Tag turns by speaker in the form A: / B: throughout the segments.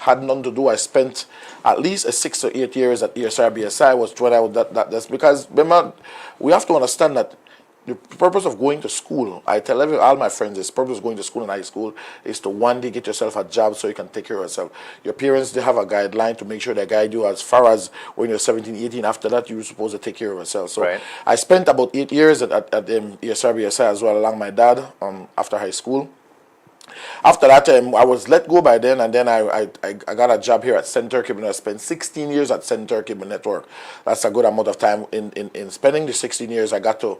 A: had nothing to do. I spent at least 6 to 8 years at ESR BSI was when I was that's because remember, we have to understand that the purpose of going to school, I tell all my friends, the purpose of going to school in high school is to one day get yourself a job so you can take care of yourself. Your parents, they have a guideline to make sure they guide you as far as when you're 17, 18. After that, you're supposed to take care of yourself. So
B: right.
A: I spent about 8 years at ESR BSI as well, along my dad after high school. After that, I was let go by then, and then I got a job here at Center Cable. I spent 16 years at Center Cable Network. That's a good amount of time. In spending the 16 years, I got to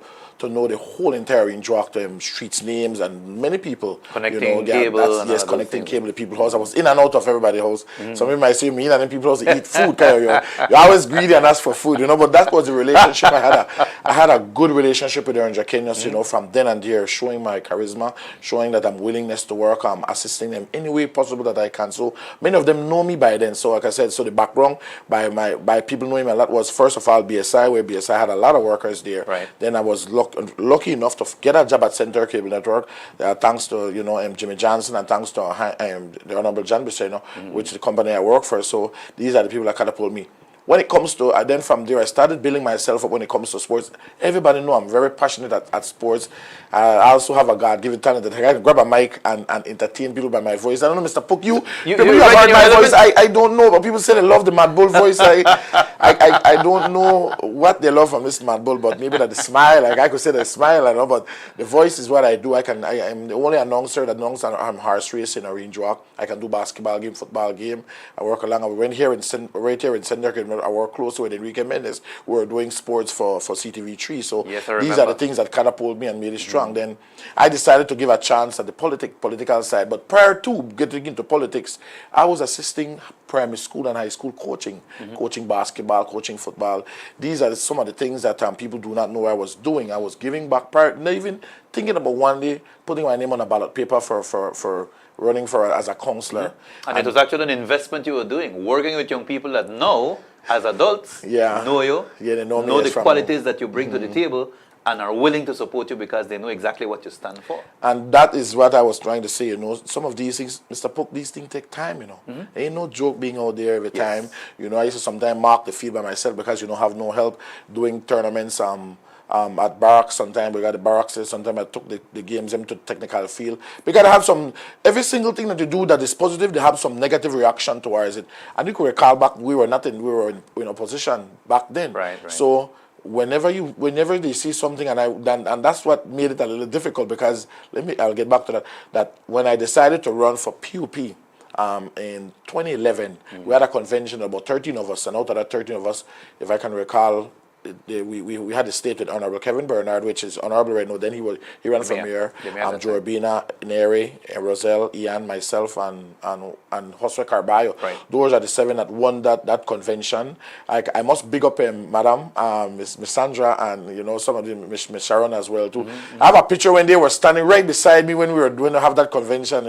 A: know the whole entire range of streets names and many people.
B: Connecting cable.
A: Yes, connecting cable to people's house. I was in and out of everybody's house. Some people might say me in and then people's house to eat food. You're always greedy and ask for food, but that was the relationship I had. I had a good relationship with the Ranger Kenyans, from then and there, showing my charisma, showing that I'm willingness to work, assisting them any way possible that I can. So many of them know me by then. So like I said, so the background by people knowing me a lot was first of all BSI, where BSI had a lot of workers there.
B: Right.
A: Then I was lucky enough to get a job at Center Cable Network, thanks to Jimmy Johnson and thanks to the Honorable John Bisseno, which is the company I work for. So these are the people that catapult me. When it comes to, then from there, I started building myself up when it comes to sports. Everybody know I'm very passionate at sports. I also have a God-given talent that I can grab a mic and entertain people by my voice. I don't know, Mr. Pook, you have heard my voice. I don't know, but people say they love the Mad Bull voice. I don't know what they love from this Mad Bull, but maybe that the smile, I could say the smile, I know, but the voice is what I do. I'm the only announcer that announces horse racing or range walk. I can do basketball game, football game. I work along. We went here right here in Center. I work closely with Enrique Mendes. We were doing sports for CTV3. So
B: yes,
A: these are the things that catapulted me and made it strong. Then I decided to give a chance at the political side. But prior to getting into politics, I was assisting primary school and high school coaching, coaching basketball, coaching football. These are some of the things that people do not know I was doing. I was giving back, not even thinking about one day putting my name on a ballot paper for running as a counselor.
B: And it was actually an investment you were doing, working with young people that know, as adults, know you, know the qualities that you bring to the table, and are willing to support you because they know exactly what you stand for. And
A: that is what I was trying to say, some of these things, Mr. Pook, these things take time, Ain't no joke being out there every time. I used to sometimes mark the field by myself because, have no help doing tournaments, at barracks. Sometimes we got the barracks. Sometimes I took the games into technical field. We got to have every single thing that you do that is positive, they have some negative reaction towards it. And you could recall back, we were in opposition back then.
B: Right.
A: So whenever they see something, and that's what made it a little difficult because I'll get back to that when I decided to run for PUP in 2011, we had a convention, about 13 of us, and out of that 13 of us, if I can recall, we had a state with Honorable Kevin Bernard, which is honorable right now. Then he ran for mayor. Jorbina, Neri, Roselle, Ian, myself, and Josue Carballo.
B: Right.
A: Those are the 7 that won that convention. I must big up Madam, Miss Sandra, and some of them, Miss Sharon as well too. I have a picture when they were standing right beside me when we were going to have that convention.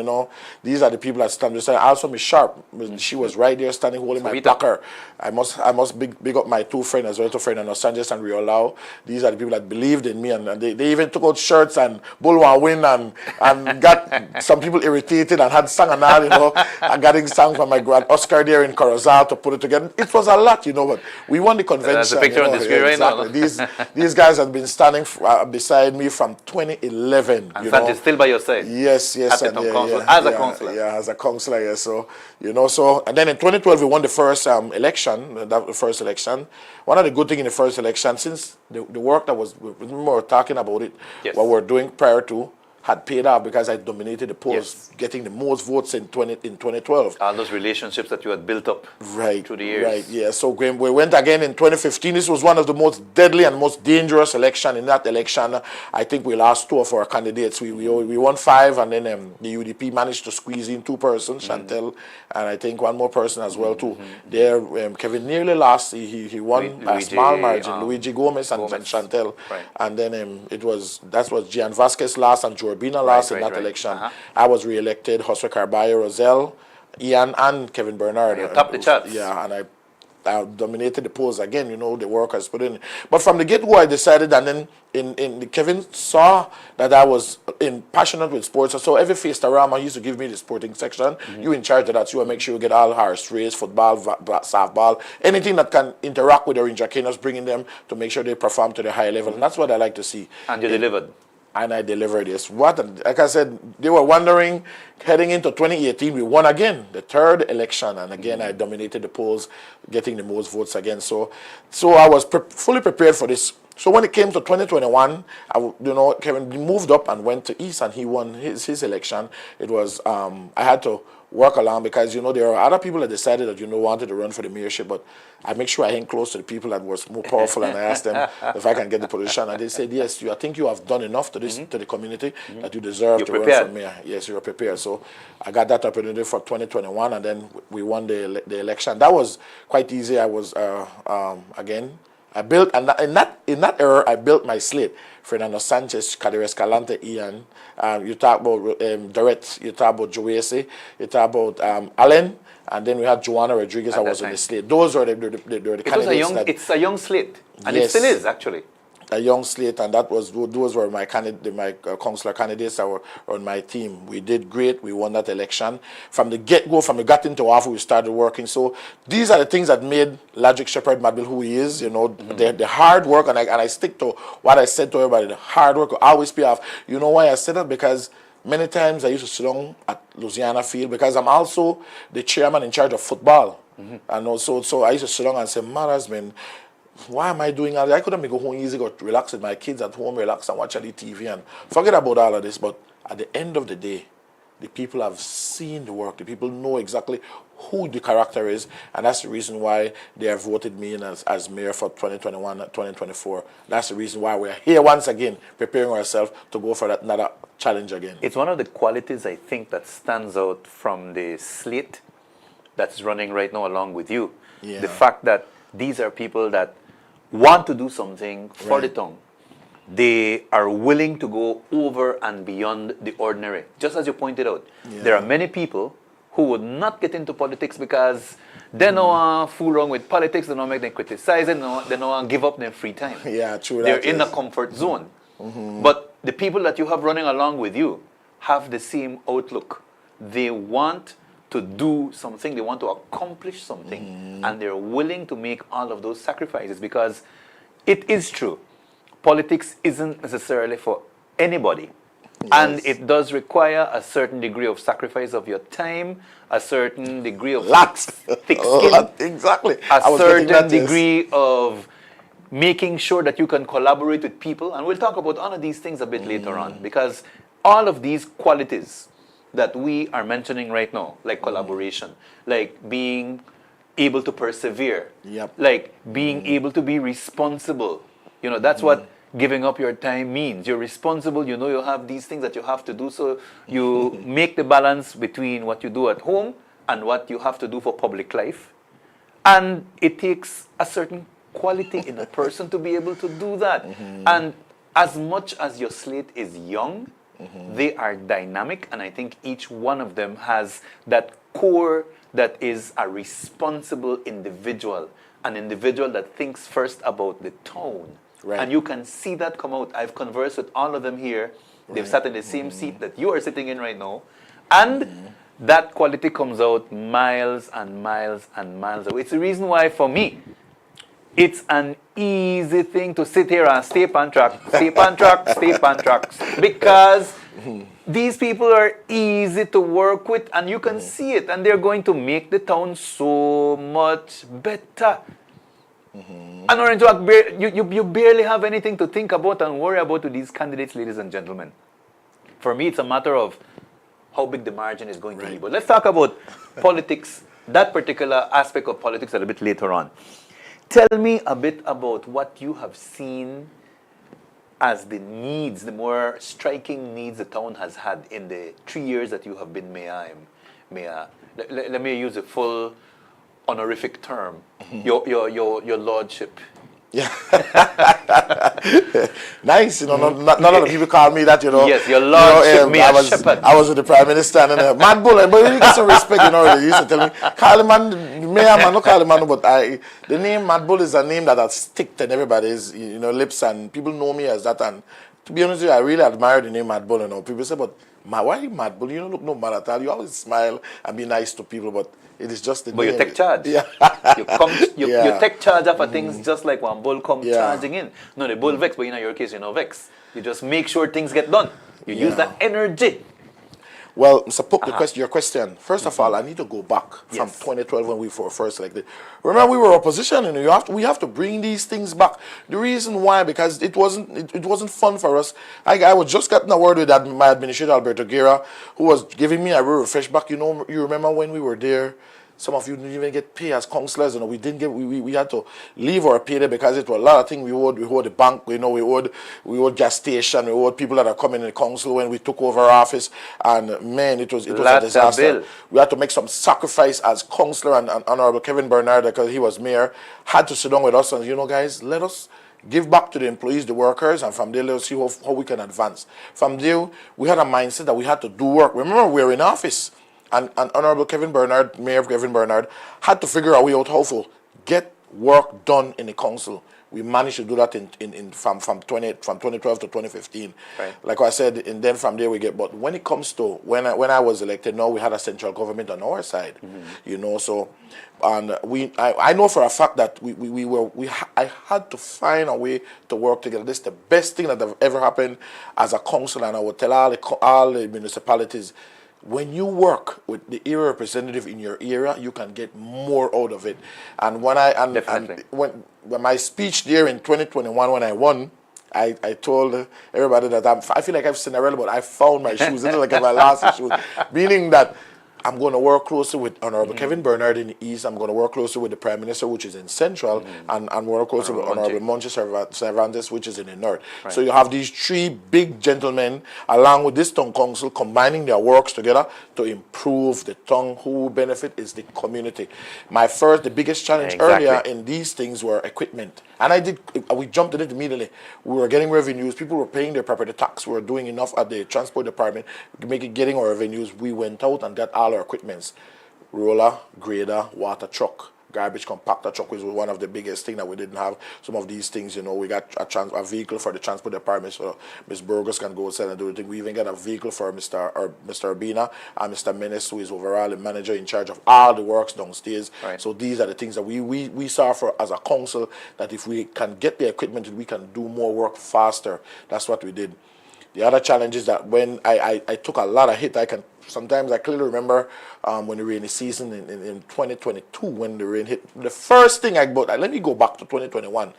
A: These are the people that stand beside. Also Miss Sharp, she was right there standing holding my placard. I must big up my two friends as well, and Sanchez and Riolao. These are the people that believed in me, and they even took out shirts and Bull win and got some people irritated and had sang and all, I got a song from my grand Oscar there in Corozal to put it together. It was a lot, but we won the convention.
B: That's a picture on the screen right now.
A: These guys have been standing beside me from 2011.
B: And Santi is still by your side.
A: Yes.
B: As a counselor.
A: Yeah, as a counselor. Yeah. So and then in 2012 we won the first election. The first election. One of the good things in the first election, since the work that we were talking about it, what we're doing prior to, had paid off because I dominated the polls, getting the most votes in 2012.
B: All those relationships that you had built up through the years.
A: Right, yeah. So when we went again in 2015, this was one of the most deadly and most dangerous elections. In that election, I think we lost 2 of our candidates. We won 5, and then the UDP managed to squeeze in 2 persons, Chantel, and I think 1 more person as well too. There, Kevin nearly lost. He won by a small margin. Luigi Gomez and Chantel.
B: Right.
A: And then that was Gian Vasquez last and Jorbina last in that election. I was re-elected, Josue Carballo, Roselle, Ian, and Kevin Bernard.
B: You topped the charts.
A: Yeah, and I I dominated the polls again, you know, the workers put in. But from the get-go, I decided, and then Kevin saw that I was passionate with sports. So every Fiesta-Rama, he used to give me the sporting section. You in charge of that, so you will make sure you get all horse race, football, softball, anything that can interact with the Ranger Caners, bringing them to make sure they perform to the high level. And that's what I like to see.
B: And you delivered.
A: And I delivered this. Like I said, they were wondering, heading into 2018, we won again, the third election. And again, I dominated the polls, getting the most votes again. So I was fully prepared for this. So when it came to 2021, Kevin moved up and went to East, and he won his election. It was, I had to work along because, there are other people that decided that, wanted to run for the mayorship, but I make sure I hang close to the people that was more powerful, and I asked them if I can get the position, and they said, yes, I think you have done enough to this to the community that you deserve to run for mayor. Yes, you are prepared. So I got that opportunity for 2021, and then we won the election. That was quite easy. I was, again, I built, and in that era, I built my slate. Fernando Sanchez, Cadere Escalante, Ian. You talk about Dorette, you talk about Joese, you talk about Allen, and then we had Joanna Rodriguez that was in the slate. Those were the candidates.
B: It's a young slate, and it still is, actually.
A: A young slate, and those were my councillor candidates that were on my team. We did great. We won that election. From the get-go, from the got into office, we started working. So these are the things that made Ladrick Sheppard Madville who he is. The hard work, and I stick to what I said to everybody. The hard work will always pay off. You know why I said that? Because many times I used to sit down at Louisiana Field, because I'm also the chairman in charge of football. And also, so I used to sit down and say, man, why am I doing all that? I couldn't go home easy, go relax with my kids at home, relax and watch the TV and forget about all of this. But at the end of the day, the people have seen the work. The people know exactly who the character is, and that's the reason why they have voted me in as mayor for 2021 and 2024. That's the reason why we're here once again, preparing ourselves to go for another challenge again.
B: It's one of the qualities, I think, that stands out from the slate that's running right now along with you. Yeah. The fact that these are people that want to do something for the town. They are willing to go over and beyond the ordinary. Just as you pointed out, there are many people who would not get into politics because they don't want to fool around with politics, they don't make them criticize it, they don't want to give up their free time.
A: Yeah, true.
B: They're in a comfort zone. But the people that you have running along with you have the same outlook. They want to do something, they want to accomplish something, and they're willing to make all of those sacrifices, because it is true, politics isn't necessarily for anybody. And it does require a certain degree of sacrifice of your time, a certain degree of thick skin,
A: exactly.
B: a certain degree of making sure that you can collaborate with people. And we'll talk about all of these things a bit later on, because all of these qualities that we are mentioning right now, like collaboration, like being able to persevere, like being able to be responsible. That's what giving up your time means. You're responsible, you have these things that you have to do, so you make the balance between what you do at home and what you have to do for public life. And it takes a certain quality in a person to be able to do that. And as much as your slate is young, they are dynamic, and I think each one of them has that core that is a responsible individual, an individual that thinks first about the town. And you can see that come out. I've conversed with all of them here. They've sat in the same seat that you are sitting in right now, and that quality comes out miles and miles and miles away. It's the reason why, for me, it's an easy thing to sit here and stay on track, because these people are easy to work with, and you can see it, and they're going to make the town so much better. And you barely have anything to think about and worry about with these candidates, ladies and gentlemen. For me, it's a matter of how big the margin is going to be. But let's talk about politics, that particular aspect of politics, a little bit later on. Tell me a bit about what you have seen as the needs, the more striking needs the town has had in the 3 years that you have been mayor. Let me use a full honorific term. Your lordship.
A: Yeah. Nice, none of the people call me that,
B: Yes, your Lordship, Sheppard.
A: I was with the Prime Minister and Mad Bull, but you get some respect, they used to tell me, call him man, Mayor man, not call him man, but the name Mad Bull is a name that has sticked in everybody's, lips, and people know me as that, and to be honest with you, I really admire the name Mad Bull, People say, but why are you Mad Bull? You don't look no mad at all. You always smile and be nice to people, but it is just the
B: but
A: name.
B: You take charge.
A: Yeah.
B: You take charge of things just like one bull come charging in. No, the bull vex, but in your case, you no vex. You just make sure things get done. You use that energy.
A: Well, Mr. Pook, your question. First of all, I need to go back from 2012 when we were first elected. Remember, we were opposition, and we have to bring these things back. The reason why, because it wasn't fun for us. I was just getting a word with my administrator, Alberto Guerra, who was giving me a real refresh back. You remember when we were there? Some of you didn't even get paid as councillors. We didn't get. We had to leave our pay there because it was a lot of things we owed. We owed the bank. We owed gas station. We owed people that are coming in the council when we took over office. And man, it was a disaster. We had to make some sacrifice as councillor, and Honourable Kevin Bernard, because he was mayor, had to sit down with us and guys, let us give back to the employees, the workers, and from there let's see how we can advance. From there, we had a mindset that we had to do work. Remember, we were in office. And Honourable Kevin Bernard, Mayor Kevin Bernard, had to figure a way out how to get work done in the council. We managed to do that from 2012 to 2015.
B: Right.
A: Like I said, and then from there we get. But when it comes to when I was elected, now we had a central government on our side, So, and I know for a fact that I had to find a way to work together. This is the best thing that have ever happened as a council, and I would tell all the municipalities. When you work with the area representative in your area, you can get more out of it. And when my speech there in 2021 when I won, I told everybody that I feel like I've Cinderella, but I found my shoes. This is like my last shoes, meaning that I'm going to work closely with Honourable Kevin Bernard in the East. I'm going to work closely with the Prime Minister, which is in Central, and work closely with Honourable Monchi Cervantes, which is in the North. Right. So you have these three big gentlemen, along with this town council, combining their works together to improve the town. Who benefit is the community. The biggest challenge earlier in these things were equipment. And we jumped in it immediately. We were getting revenues. People were paying their property tax. We were doing enough at the transport department, getting our revenues. We went out and got all our equipments: roller, grader, water truck, garbage compactor truck, which was one of the biggest things that we didn't have. Some of these things, we got a vehicle for the transport department, so Ms. Burgos can go outside and do the thing. We even got a vehicle for Mr. Urbina and Mr. Menace, who is overall the manager in charge of all the works downstairs. Right. So these are the things that we saw for as a council, that if we can get the equipment, we can do more work faster. That's what we did. The other challenge is that when I took a lot of hit, sometimes I clearly remember when the rainy season in 2022, when the rain hit. The first thing let me go back to 2021.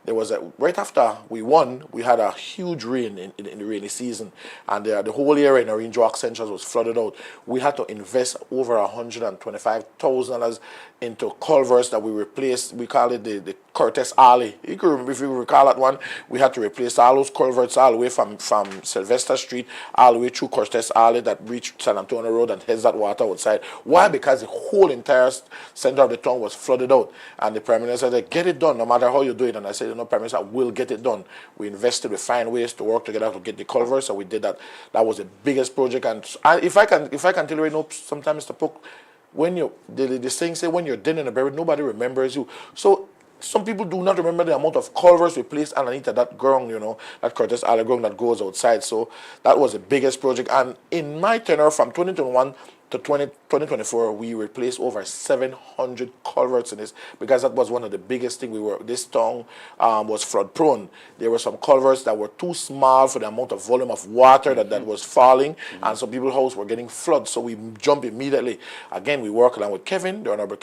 A: There was right after we won, we had a huge rain in the rainy season, and the whole area in Orange Walk Central was flooded out. We had to invest over $125,000 into culverts that we replaced. We call it the Curtis Alley. If you recall that one, we had to replace all those culverts all the way from Sylvester Street all the way through Curtis Alley that reached San Antonio Road and heads that water outside. Why? Because the whole entire center of the town was flooded out. And the Prime Minister said, get it done no matter how you do it. And I said, Prime Minister, we'll get it done. We invested, we find ways to work together to get the culverts, so we did that. That was the biggest project. And if I can tell you right now, sometimes Mr. Pook, when the saying say when you're dead and buried, nobody remembers you. So some people do not remember the amount of culverts we placed underneath that ground, that Curtis Alley ground that goes outside. So that was the biggest project. And in my tenure from 2021 to 2024, we replaced over 700 culverts in this, because that was one of the biggest things. This town was flood prone. There were some culverts that were too small for the amount of volume of water that was falling, and some people's houses were getting flooded. So we jumped immediately. Again, we worked along with Kevin, the Honourable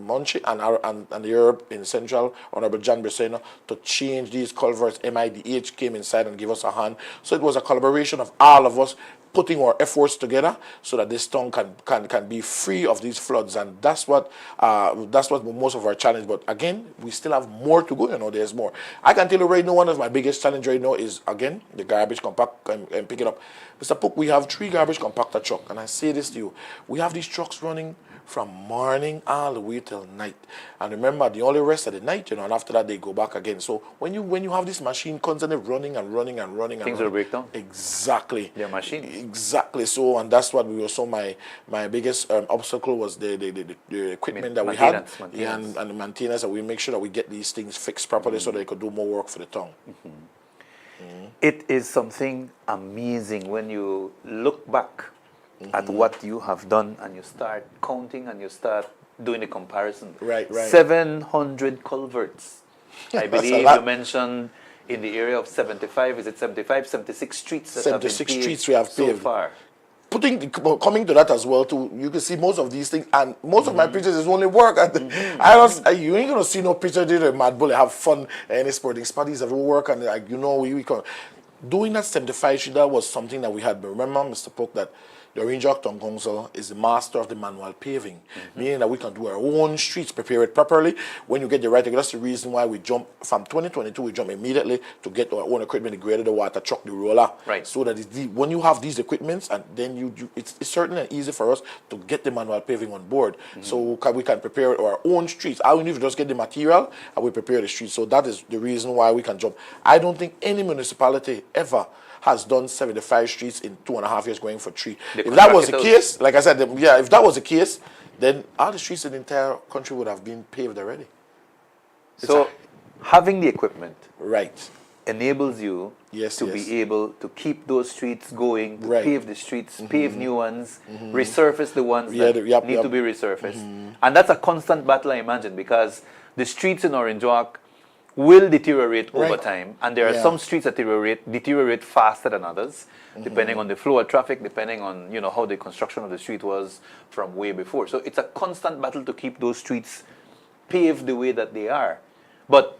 A: Monchi, and the Europe in Central, Honourable John Briseno, to change these culverts. MIDH came inside and gave us a hand. So it was a collaboration of all of us, putting our efforts together so that this town can be free of these floods, and that's what most of our challenge. But again, we still have more to go. There's more. I can tell you right now, one of my biggest challenge right now is again the garbage compact and pick it up. Mr. Pook, we have 3 garbage compactor trucks, and I say this to you: we have these trucks running from morning all the way till night. And remember, the only rest of the night, and after that they go back again. So when you have this machine constantly running and running and running,
B: things will break down.
A: Exactly.
B: Their machine.
A: Exactly. So, and that's what we also my biggest obstacle was the equipment that we had, and the maintenance, that we make sure that we get these things fixed properly so they could do more work for the town.
B: It is something amazing when you look back at what you have done and you start counting and you start doing the comparison.
A: Right.
B: 700 culverts. I believe you mentioned in the area of 75, is it 75, 76 streets that
A: 76
B: have been paved
A: streets we have paved
B: so far.
A: Coming to that as well too, you can see most of these things, and most of my pictures is only work. And you ain't gonna see no picture there mad bullet have fun any sporting parties every work, and we can doing that 75 street. That was something that we had. But remember, Mr. Polk, that the Orange Walk Town Council is the master of the manual paving, meaning that we can do our own streets, prepare it properly. When you get the right, that's the reason why we jump from 2022. We jump immediately to get our own equipment, the grader, the water truck, the roller,
B: right?
A: So that when you have these equipments, and then it's certain and easy for us to get the manual paving on board. So we can prepare our own streets. All we need to just get the material and we prepare the streets. So that is the reason why we can jump. I don't think any municipality ever has done 75 streets in 2.5 years, going for 3. If that was the case, like I said, if that was the case, then all the streets in the entire country would have been paved already.
B: So having the equipment enables you to be able to keep those streets going, to pave the streets, pave new ones, resurface the ones that need to be resurfaced. And that's a constant battle, I imagine, because the streets in Orange Walk will deteriorate over time, and there are some streets that deteriorate faster than others, depending on the flow of traffic, depending on how the construction of the street was from way before. So it's a constant battle to keep those streets paved the way that they are. But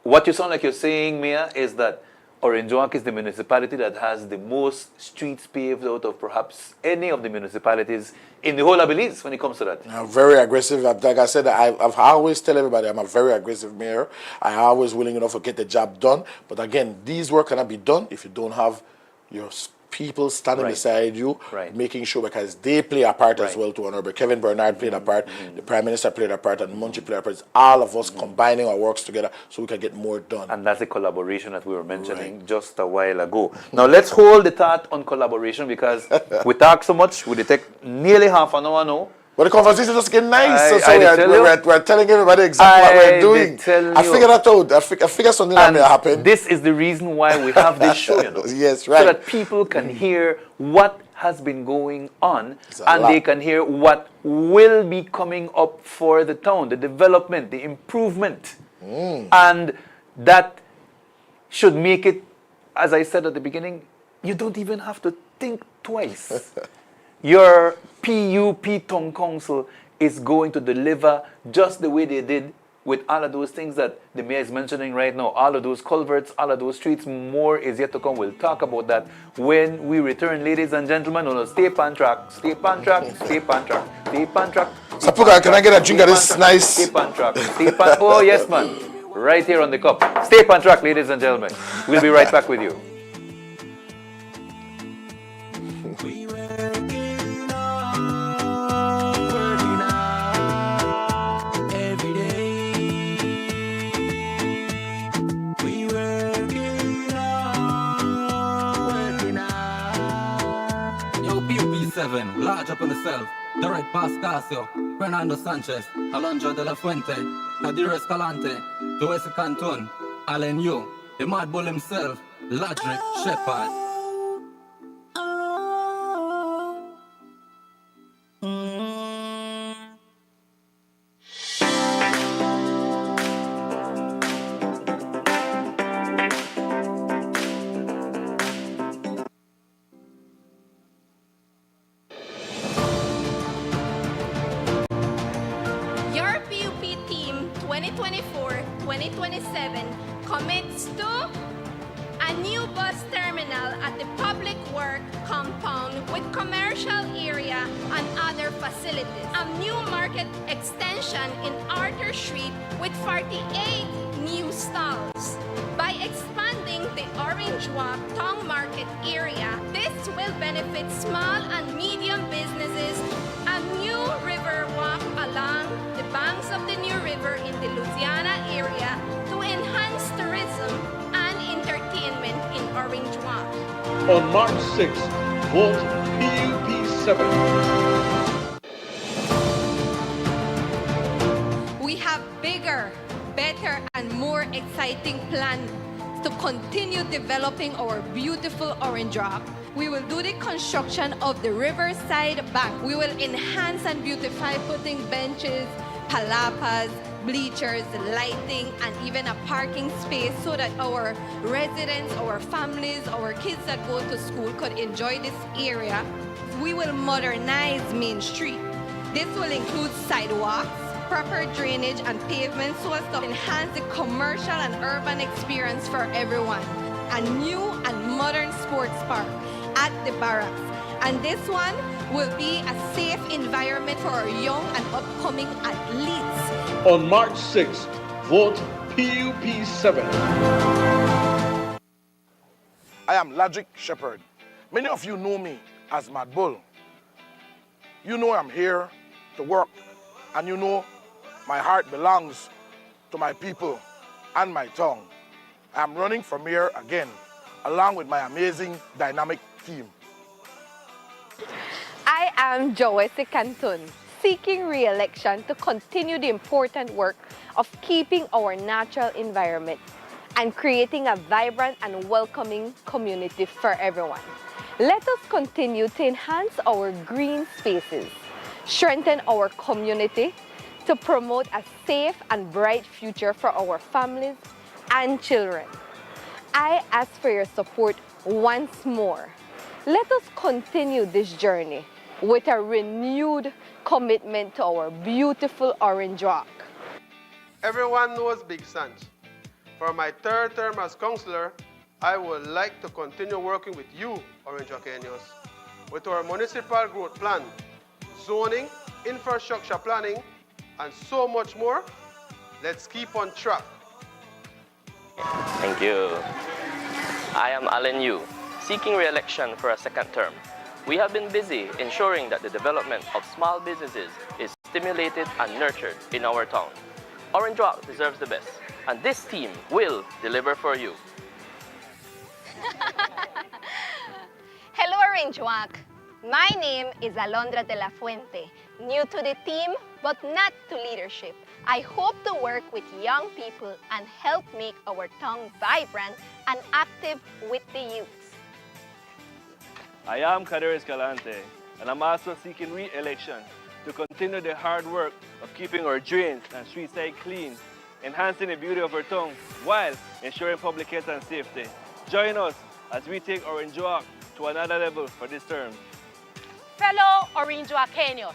B: what you sound like you're saying, Mayor, is that Orange Walk is the municipality that has the most streets paved out of perhaps any of the municipalities in the whole of Belize when it comes to that.
A: I'm very aggressive. Like I said, I've always tell everybody I'm a very aggressive mayor. I'm always willing enough to get the job done. But again, these work cannot be done if you don't have your people standing beside you, making sure, because they play a part as well. To Honorable Kevin Bernard played a part, the Prime Minister played a part, and Munchie played a part. It's all of us combining our works together so we can get more done.
B: And that's the collaboration that we were mentioning just a while ago. Now let's hold the thought on collaboration, because we talk so much, we take nearly half an hour now.
A: But the conversation just get nice. We're telling everybody exactly what we're doing. I figured that out. I figured something like that happened.
B: This is the reason why we have this show,
A: Yes, right.
B: So that people can hear what has been going on, and they can hear what will be coming up for the town, the development, the improvement. And that should make it, as I said at the beginning, you don't even have to think twice. Your PUP Town Council is going to deliver just the way they did with all of those things that the mayor is mentioning right now. All of those culverts, all of those streets, more is yet to come. We'll talk about that when we return, ladies and gentlemen. No, stay on track, stay on track, stay on track, stay on track.
A: Sapuka, can I get a drink of this nice?
B: Stay on track, stay on. Oh yes, man, right here on the cup. Stay on track, ladies and gentlemen. We'll be right back with you.
C: Large up on the self, the right past Casio, Fernando Sanchez, Alonso de la Fuente, Nadir Escalante, Joesse Canton, Allen Yu, the Mad Bull himself, Ladrick Sheppard.
D: Commits to a new bus terminal at the public work compound with commercial area and other facilities. A new market extension in Arthur Street with 48 new stalls. By expanding the Orange Walk Town Market area, this will benefit small and medium businesses. A new Riverwalk
E: On March 6th, vote PUP7.
D: We have bigger, better, and more exciting plans to continue developing our beautiful Orange Rock. We will do the construction of the riverside bank. We will enhance and beautify, putting benches, palapas, bleachers, lighting, and even a parking space so that our residents, our families, our kids that go to school could enjoy this area. We will modernize Main Street. This will include sidewalks, proper drainage and pavement so as to enhance the commercial and urban experience for everyone. A new and modern sports park at the barracks. And this one will be a safe environment for our young and upcoming athletes.
E: On March 6th, vote PUP7.
A: I am Ladrick Sheppard. Many of you know me as Mad Bull. You know I'm here to work, and you know my heart belongs to my people and my tongue. I'm running for mayor again, along with my amazing dynamic team.
F: I am Joyce Cantun, seeking re-election to continue the important work of keeping our natural environment and creating a vibrant and welcoming community for everyone. Let us continue to enhance our green spaces, strengthen our community, to promote a safe and bright future for our families and children. I ask for your support once more. Let us continue this journey with a renewed commitment to our beautiful Orange Rock.
G: Everyone knows Big Sanch. For my third term as councillor, I would like to continue working with you, Orange Rockeños, with our municipal growth plan, zoning, infrastructure planning, and so much more. Let's keep on track.
H: Thank you. I am Alan Yu, seeking re-election for a second term. We have been busy ensuring that the development of small businesses is stimulated and nurtured in our town. Orange Rock deserves the best, and this team will deliver for you.
I: Hello, Orange Rock. My name is Alondra de la Fuente, new to the team but not to leadership. I hope to work with young people and help make our town vibrant and active with the youth.
J: I am Kader Escalante, and I'm also seeking re-election to continue the hard work of keeping our drains and street side clean, enhancing the beauty of our town while ensuring public health and safety. Join us as we take Orange Rock to another level for this term.
K: Fellow Orange Rockeños,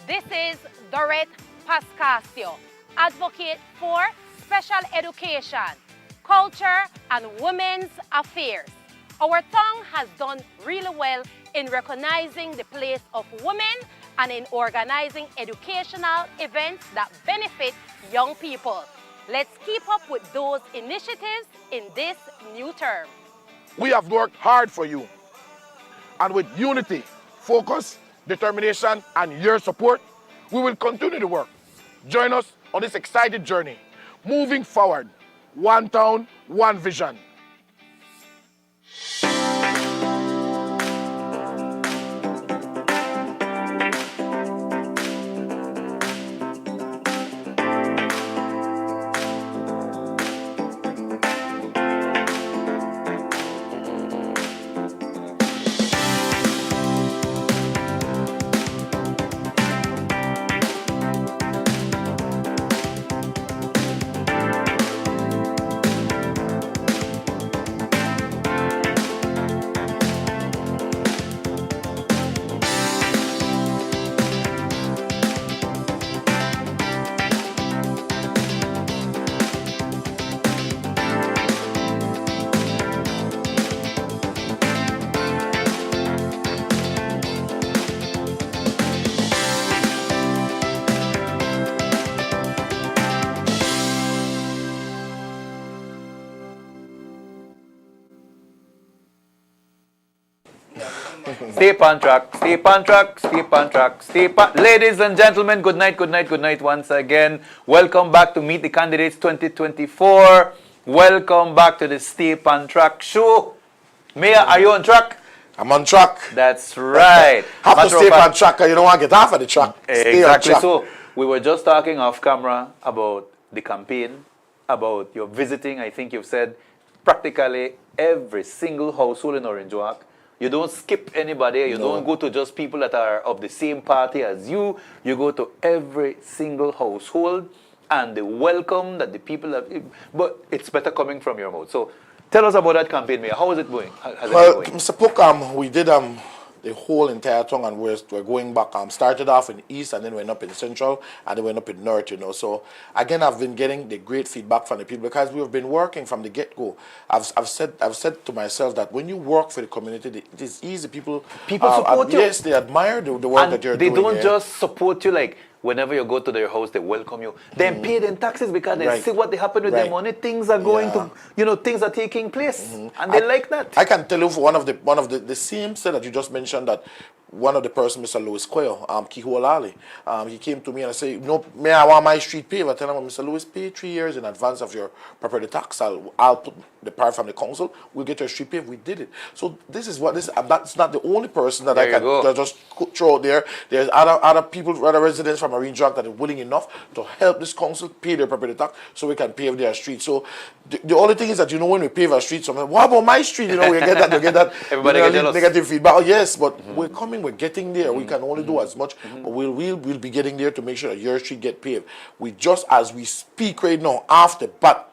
K: this is Dorette Pascasio, advocate for special education, culture, and women's affairs. Our town has done really well in recognizing the place of women and in organizing educational events that benefit young people. Let's keep up with those initiatives in this new term.
A: We have worked hard for you, and with unity, focus, determination, and your support, we will continue to work. Join us on this exciting journey, moving forward, one town, one vision.
B: Stay on track, stay on track, stay on track, stay on. Ladies and gentlemen, good night, good night, good night once again. Welcome back to Meet the Candidates 2024. Welcome back to the Stay on Track show. Mayor, are you on track?
A: I'm on track.
B: That's right.
A: Have to stay on track, you don't want to get off of the track. Stay
B: Exactly.
A: on track.
B: So we were just talking off camera about the campaign, about your visiting. I think you've said practically every single household in Orange Walk. You don't skip anybody. You don't go to just people that are of the same party as you. You go to every single household, and the welcome that the people have. But it's better coming from your mouth. So tell us about that campaign, Mayor. How is it going?
A: Well, Mr. Pook, we did the whole entire tongue, and we're going back. Started off in East, and then went up in Central, and then went up in North, So again, I've been getting the great feedback from the people because we've been working from the get-go. I've said to myself that when you work for the community, it is easy. People
B: support you.
A: Yes, they admire the work
B: and
A: that you're doing.
B: They don't just support you like whenever you go to their house, they welcome you. They pay them taxes because they see what they happen with their money. Things are going to, things are taking place, and they like that.
A: I can tell you for one of the same set that you just mentioned that one of the persons, Mr. Louis Quayle, Kiholali, he came to me and I say, may I want my street paved? I tell him, Mr. Louis, pay 3 years in advance of your property tax. I'll put the part from the council. We'll get your street paved. We did it. So that's not the only person that I can just throw out there. There's other people, other residents from Marine Drug that are willing enough to help this council pay their property tax so we can pave their street. So the only thing is that, when we pave a street, what about my street? We get that
B: everybody get jealous.
A: Negative feedback. Oh, yes, but we're coming, we're getting there. We can only do as much, but we'll be getting there to make sure that your street get paved. We just, as we speak right now, but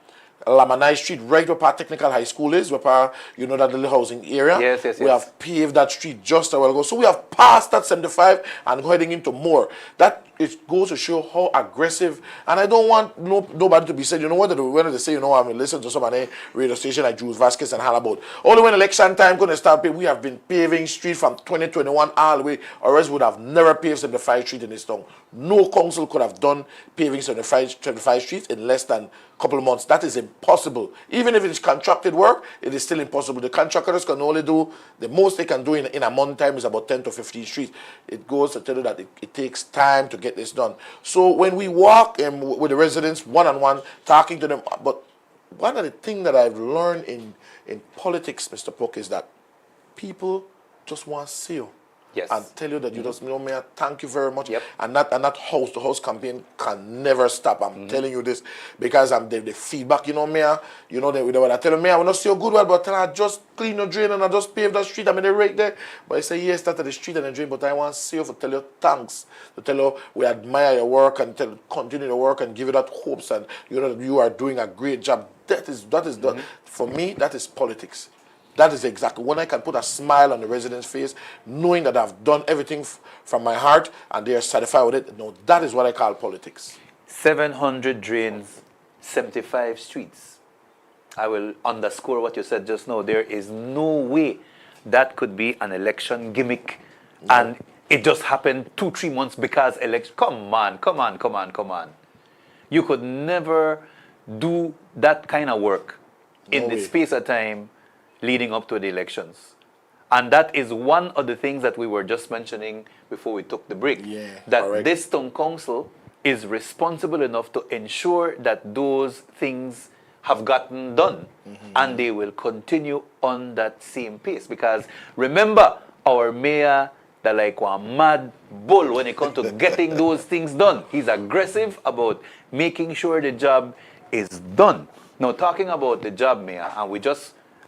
A: Lamanai Street, right where Technical High School is, where that little housing area.
B: Yes.
A: We have paved that street just a while ago. So we have passed that 75 and heading into more. That it goes to show how aggressive, and I don't want nobody to be said, when they say, I'm listening to somebody radio station like Jules Vasquez and howl about, only when election time going to start paving, we have been paving street from 2021 all the way, or else would have never paved 75 street in this town. No council could have done paving 75 streets in less than a couple of months. That is impossible. Even if it's contracted work, it is still impossible. The contractors can only do, the most they can do in a month time is about 10 to 15 streets. It goes to tell you that it takes time to get this done. So when we walk with the residents one-on-one, talking to them, but one of the things that I've learned in politics, Mr. Pook, is that people just want to see you.
B: Yes.
A: And tell you that you just, Mayor, thank you very much. Yep. And that house-to-house campaign can never stop. I'm telling you this because the feedback, Mayor, when I tell them, Mayor, I will not see you good well, but I just clean the drain and I just pave the street. They're right there. But I say, yes, that's the street and the drain, but I want to see you to tell you thanks, to tell you we admire your work and continue the work and give you that hopes and you are doing a great job. That is for me, that is politics. That is exactly when I can put a smile on the resident's face, knowing that I've done everything from my heart and they are satisfied with it. No, that is what I call politics.
B: 700 drains, 75 streets. I will underscore what you said just now. There is no way that could be an election gimmick. No. And it just happened 2-3 months because election. Come on. You could never do that kind of work in the space of time leading up to the elections. And that is one of the things that we were just mentioning before we took the break. This town council is responsible enough to ensure that those things have gotten done. And they will continue on that same pace. Because remember, our mayor, they're like one mad bull when it comes to getting those things done. He's aggressive about making sure the job is done. Now, talking about the job, Mayor, and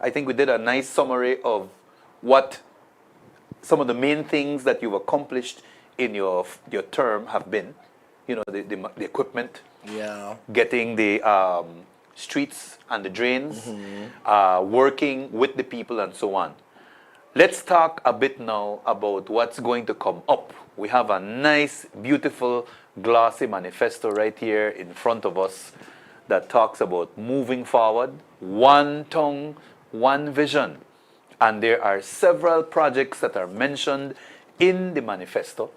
B: I think we did a nice summary of what some of the main things that you've accomplished in your term have been. The equipment, getting the streets and the drains, working with the people and so on. Let's talk a bit now about what's going to come up. We have a nice, beautiful, glossy manifesto right here in front of us that talks about moving forward, one tongue, one vision. And there are several projects that are mentioned in the manifesto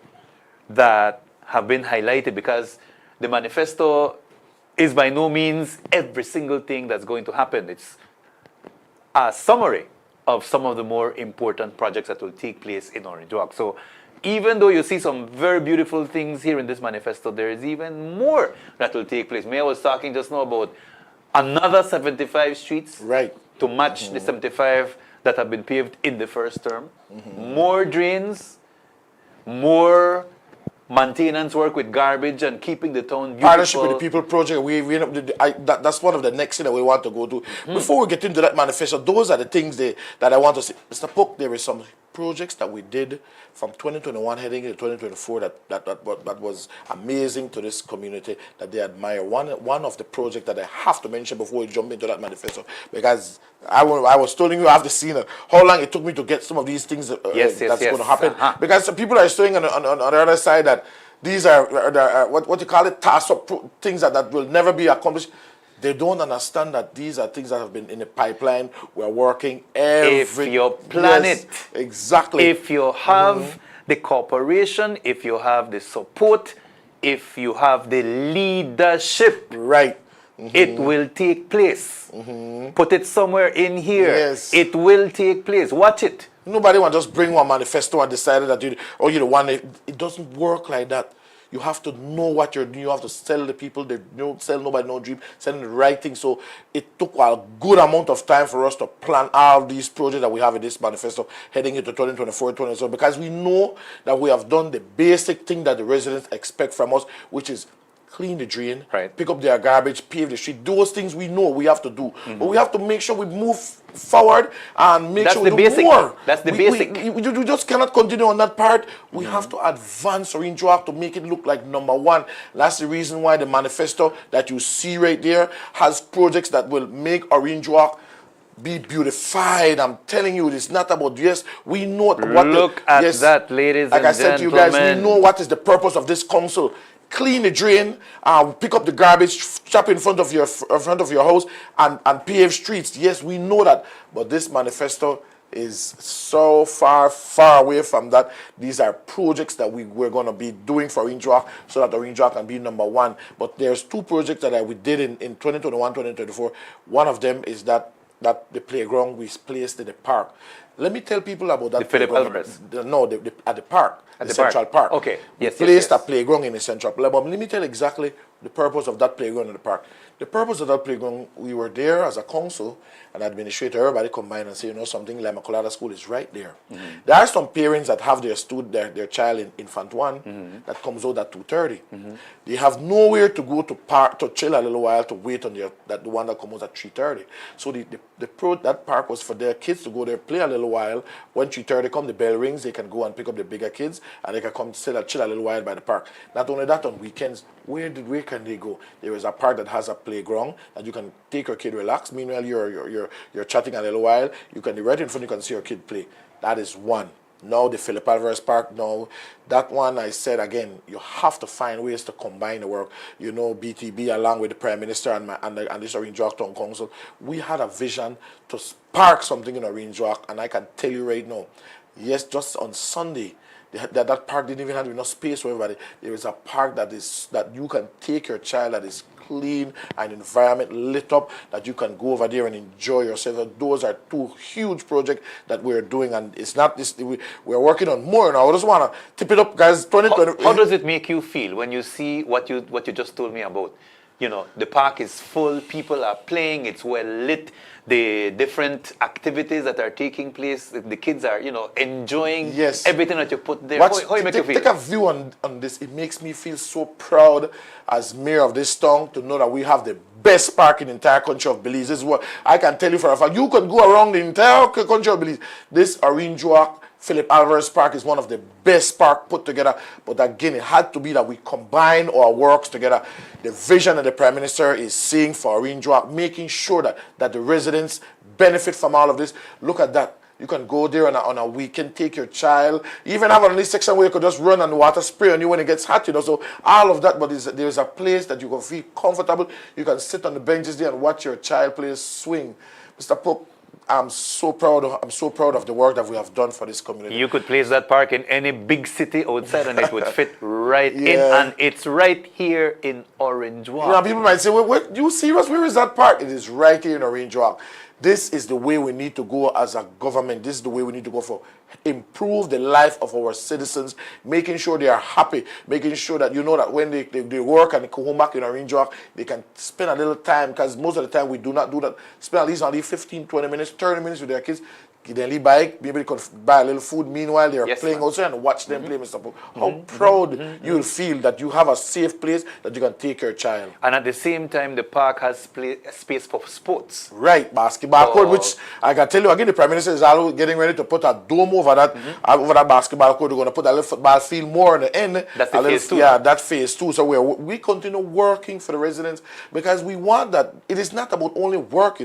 B: that have been highlighted because the manifesto is by no means every single thing that's going to happen. It's a summary of some of the more important projects that will take place in Orange Walk. So even though you see some very beautiful things here in this manifesto, there is even more that will take place. Mayor was talking just now about another 75 streets to match the 75 that have been paved in the first term. More drains, more maintenance work with garbage and keeping the town beautiful.
A: Partnership with the people project. That's one of the next thing that we want to go do. Before we get into that manifesto, those are the things that I want to say. Mr. Pook, there were some projects that we did from 2021 heading into 2024 that was amazing to this community that they admire. One of the projects that I have to mention before we jump into that manifesto, because I was telling you after seeing it, how long it took me to get some of these things that's going to happen. Because some people are saying on the other side that these are what you call it, task-up things that will never be accomplished. They don't understand that these are things that have been in the pipeline. We're working
B: If you plan it.
A: Exactly.
B: If you have the cooperation, if you have the support, if you have the leadership,
A: right,
B: it will take place. Put it somewhere in here.
A: Yes.
B: It will take place. Watch it.
A: Nobody will just bring one manifesto and decide that you're the one. It doesn't work like that. You have to know what you're doing. You have to sell the people. They don't sell nobody no dream. Selling the right thing. So it took a good amount of time for us to plan all these projects that we have in this manifesto heading into 2024, 2027, because we know that we have done the basic thing that the residents expect from us, which is clean the drain, pick up their garbage, pave the street. Those things we know we have to do. But we have to make sure we move forward and make sure we do more.
B: That's the basic.
A: We just cannot continue on that part. We have to advance Orange Walk to make it look like number one. That's the reason why the manifesto that you see right there has projects that will make Orange Walk be beautified. I'm telling you, it's not about, yes, we know what
B: Look at that, ladies and gentlemen.
A: Like I said to you guys, we know what is the purpose of this council. Clean the drain, pick up the garbage, chop in front of your house, and pave streets. Yes, we know that, but this manifesto is so far away from that. These are projects that we're going to be doing for Orange Walk so that Orange Walk can be number one. But there's two projects that we did in 2021, 2024. One of them is that the playground we placed in the park. Let me tell people about that.
B: The Philip Alvarez.
A: No, at the park.
B: At the
A: Central Park.
B: Okay. Yes,
A: we placed a playground in the Central Park. But let me tell exactly the purpose of that playground in the park. The purpose of that playground, we were there as a council and administrator, everybody combined and say, you know something, Lima Colada School is right there. There are some parents that have their child in Infant 1 that comes out at 2:30. They have nowhere to go to park to chill a little while to wait on the one that comes out at 3:30. So that park was for their kids to go there, play a little while. When 3:30 come, the bell rings, they can go and pick up the bigger kids and they can come chill a little while by the park. Not only that, on weekends, where can they go? There is a park that has a playground that you can take your kid relax. Meanwhile, you're chatting a little while. You can be right in front. You can see your kid play. That is one. Now the Philip Alvarez Park. Now that one, I said again, you have to find ways to combine the work. You know, BTB along with the Prime Minister and this Orange Walk Town Council, we had a vision to spark something in Orange Walk, and I can tell you right now, yes, just on Sunday. That park didn't even have enough space for everybody. There is a park that you can take your child that is clean and environment lit up, that you can go over there and enjoy yourself. So those are two huge projects that we're doing, and it's not this. We're working on more now. I just want to tip it up, guys. 2020.
B: How does it make you feel when you see what you just told me about? You know, the park is full, people are playing, it's well lit, the different activities that are taking place, the kids are, enjoying everything that you put there. How you make you feel?
A: Take a view on this. It makes me feel so proud as mayor of this town to know that we have the best park in the entire country of Belize. This is what I can tell you for a fact. You can go around the entire country of Belize. This Orange Walk Philip Alvarez Park is one of the best parks put together, but again, it had to be that we combine our works together. The vision that the Prime Minister is seeing for Orange Walk, making sure that the residents benefit from all of this. Look at that. You can go there on a weekend, take your child, even have a section where you could just run and water spray on you when it gets hot, So all of that, but there's a place that you can feel comfortable. You can sit on the benches there and watch your child play swing. Mr. Pope, I'm so proud of the work that we have done for this community.
B: You could place that park in any big city outside and it would fit right in, and it's right here in Orange Walk.
A: People might say, well, you serious? Where is that park? It is right here in Orange Walk. This is the way we need to go as a government. This is the way we need to go for improve the life of our citizens, making sure they are happy, making sure that that when they work and they come back in Orange Walk, they can spend a little time, because most of the time we do not do that. Spend at least 15, 20 minutes, 30 minutes with their kids. daily bike, maybe they could buy a little food meanwhile they're
B: Yes,
A: playing
B: man.
A: outside and watch them play, Mr. Pope. How proud you'll feel that you have a safe place that you can take your child.
B: And at the same time, the park has space for sports.
A: Right, basketball court, which I can tell you again, the Prime Minister is always getting ready to put a dome over that basketball court. They're going to put a little football field more on the end.
B: That's the phase 2.
A: Yeah, that's phase 2. So we continue working for the residents because we want that. It is not about only work,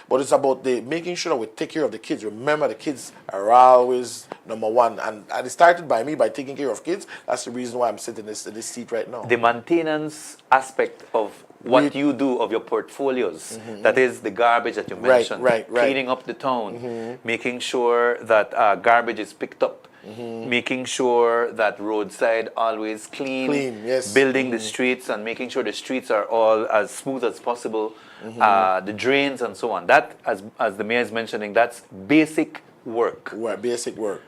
A: but it's about making sure that we take care of the kids. Remember, the kids are always number one. And it started by me by taking care of kids. That's the reason why I'm sitting in this seat right now.
B: The maintenance aspect of what you do of your portfolios, that is the garbage that you mentioned,
A: right.
B: cleaning up the town, making sure that garbage is picked up, making sure that roadside always clean,
A: yes.
B: building the streets and making sure the streets are all as smooth as possible, the drains and so on. That, as the mayor is mentioning, that's basic work.
A: Basic work.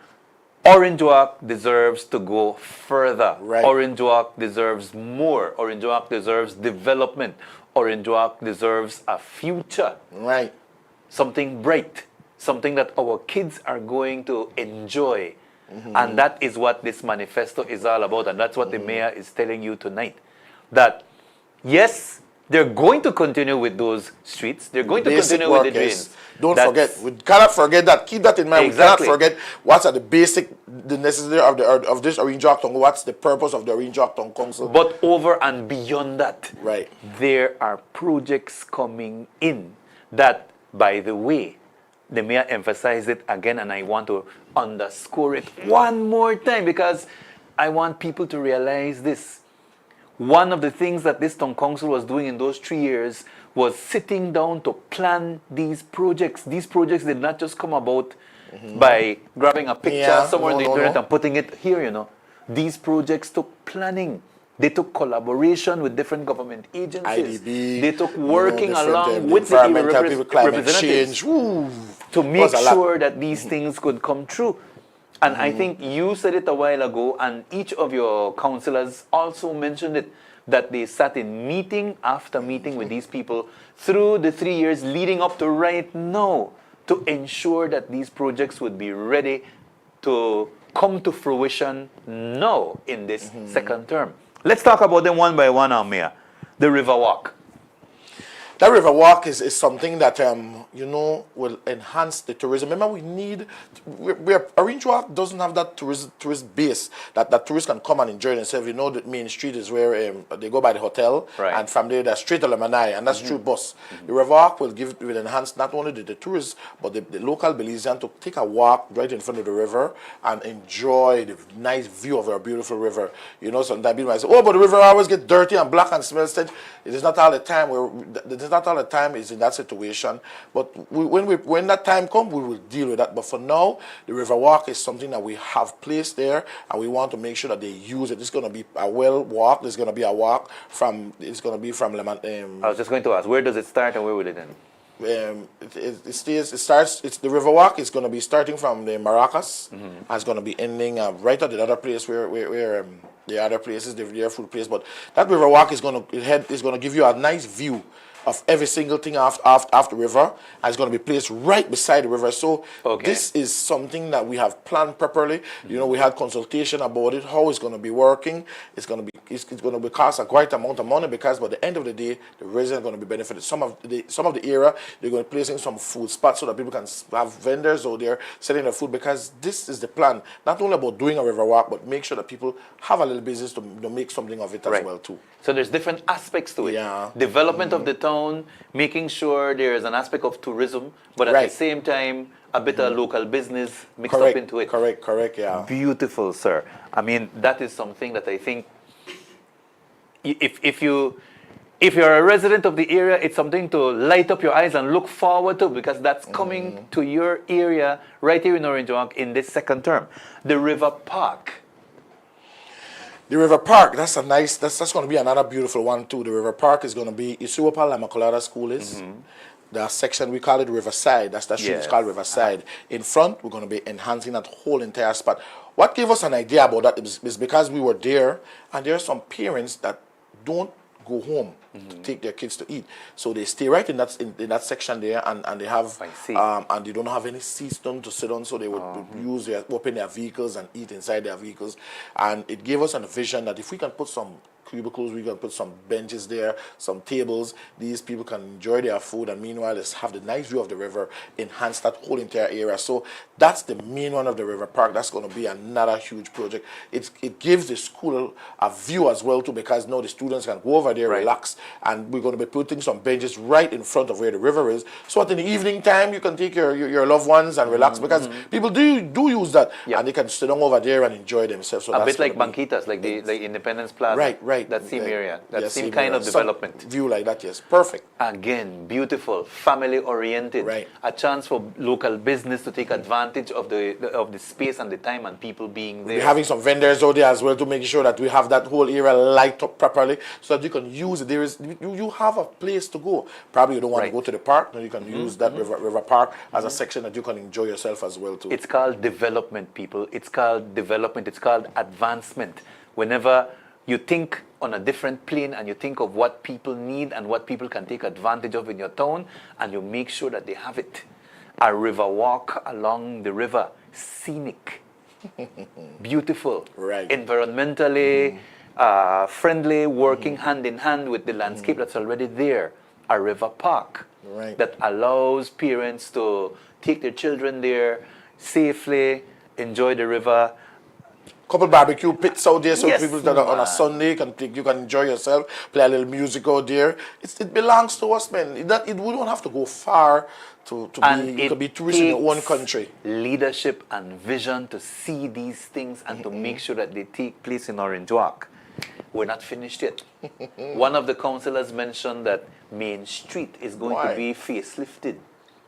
B: Orange Walk deserves to go further.
A: Right.
B: Orange Walk deserves more. Orange Walk deserves development. Orange Walk deserves a future.
A: Right.
B: Something bright. Something that our kids are going to enjoy. And that is what this manifesto is all about. And that's what the mayor is telling you tonight. That, yes, they're going to continue with those streets. They're going to continue with the drains.
A: Don't forget. We cannot forget that. Keep that in mind.
B: Exactly.
A: We cannot forget what's at the necessary of this Orange Walk Town. What's the purpose of the Orange Walk Town Council?
B: But over and beyond that,
A: right,
B: there are projects coming in that, by the way, the mayor emphasized it again, and I want to underscore it one more time because I want people to realize this. One of the things that this town council was doing in those 3 years was sitting down to plan these projects. These projects did not just come about by grabbing a picture somewhere in the internet and putting it here, These projects took planning. They took collaboration with different government agencies.
A: IDB,
B: they took working along with the
A: environmental people, climate change,
B: to make sure that these things could come true. And I think you said it a while ago, and each of your councillors also mentioned it, that they sat in meeting after meeting with these people through the 3 years leading up to right now to ensure that these projects would be ready to come to fruition now in this second term. Let's talk about them one by one, Mayor. The River Walk.
A: That River Walk is something that, will enhance the tourism. Remember, Orange Walk doesn't have that tourist base that tourists can come and enjoy themselves. The main street is where they go by the hotel, and from there, they're straight to Lemonade, and that's through bus. The River Walk will enhance not only the tourists, but the local Belizean to take a walk right in front of the river and enjoy the nice view of our beautiful river. Sometimes people might say, but the river always gets dirty and black and smells. It is not all the time. It's not all the time is in that situation, but when that time comes, we will deal with that. But for now, the River Walk is something that we have placed there, and we want to make sure that they use it. It's going to be a well walk. There's going to be a walk from. It's going to be from Lemon.
B: I was just going to ask, where does it start and where will it end?
A: The River Walk is going to be starting from the Maracas, and it's going to be ending right at the other place where the other places, the food place. But that River Walk is going to give you a nice view of every single thing off the river, and it's going to be placed right beside the river. So this is something that we have planned properly. We had consultation about it, how it's going to be working. It's going to be cost a quite amount of money because by the end of the day, the residents are going to be benefited. Some of the area they're going to be placing some food spots so that people can have vendors out there selling their food, because this is the plan. Not only about doing a river walk, but make sure that people have a little business to make something of it as well too.
B: So there's different aspects to it.
A: Yeah.
B: Development of the town, making sure there is an aspect of tourism, but at the same time, a bit of local business mixed up into it.
A: Correct, yeah.
B: Beautiful, sir. I mean, that is something that I think, if you're a resident of the area, it's something to light up your eyes and look forward to, because that's coming to your area right here in Orange Walk in this second term. The River Park.
A: The River Park, that's going to be another beautiful one too. The River Park is going to be, you see where La Macolada School is? The section, we call it Riverside. That street is called Riverside. In front, we're going to be enhancing that whole entire spot. What gave us an idea about that is because we were there, and there are some parents that don't go home to take their kids to eat. So they stay right in that section there, and they have and they don't have any seats to sit on, so they would open their vehicles and eat inside their vehicles. And it gave us a vision that if we can put some cubicles, we can put some benches there, some tables, these people can enjoy their food, and meanwhile just have the nice view of the river, enhance that whole entire area. So that's the main one of the river park. That's going to be another huge project. It gives the school a view as well too, because now the students can go over there, relax, and we're going to be putting some benches right in front of where the river is, so that in the evening time you can take your loved ones and relax, because people do use that, and they can sit down over there and enjoy themselves. So
B: a bit like Banquitas, like the Independence Plaza.
A: Right.
B: That same area, that same kind of development.
A: Some view like that, yes. Perfect.
B: Again, beautiful, family-oriented.
A: Right.
B: A chance for local business to take advantage of the space and the time and people being there.
A: We're having some vendors out there as well to make sure that we have that whole area light up properly, so that you can use it. You have a place to go. Probably you don't want to go to the park, no, you can use that river park as a section that you can enjoy yourself as well too.
B: It's called development, people. It's called development. It's called advancement. Whenever you think on a different plane and you think of what people need and what people can take advantage of in your town, and you make sure that they have it. A river walk along the river, scenic, beautiful, environmentally friendly, working hand in hand with the landscape that's already there. A river park that allows parents to take their children there safely, enjoy the river.
A: Couple barbecue pits out there, so people that are on a Sunday you can enjoy yourself, play a little music out there. It belongs to us, man. We don't have to go far to be tourists in your own country.
B: Leadership and vision to see these things and to make sure that they take place in Orange Walk. We're not finished yet. One of the councillors mentioned that Main Street is going to be facelifted.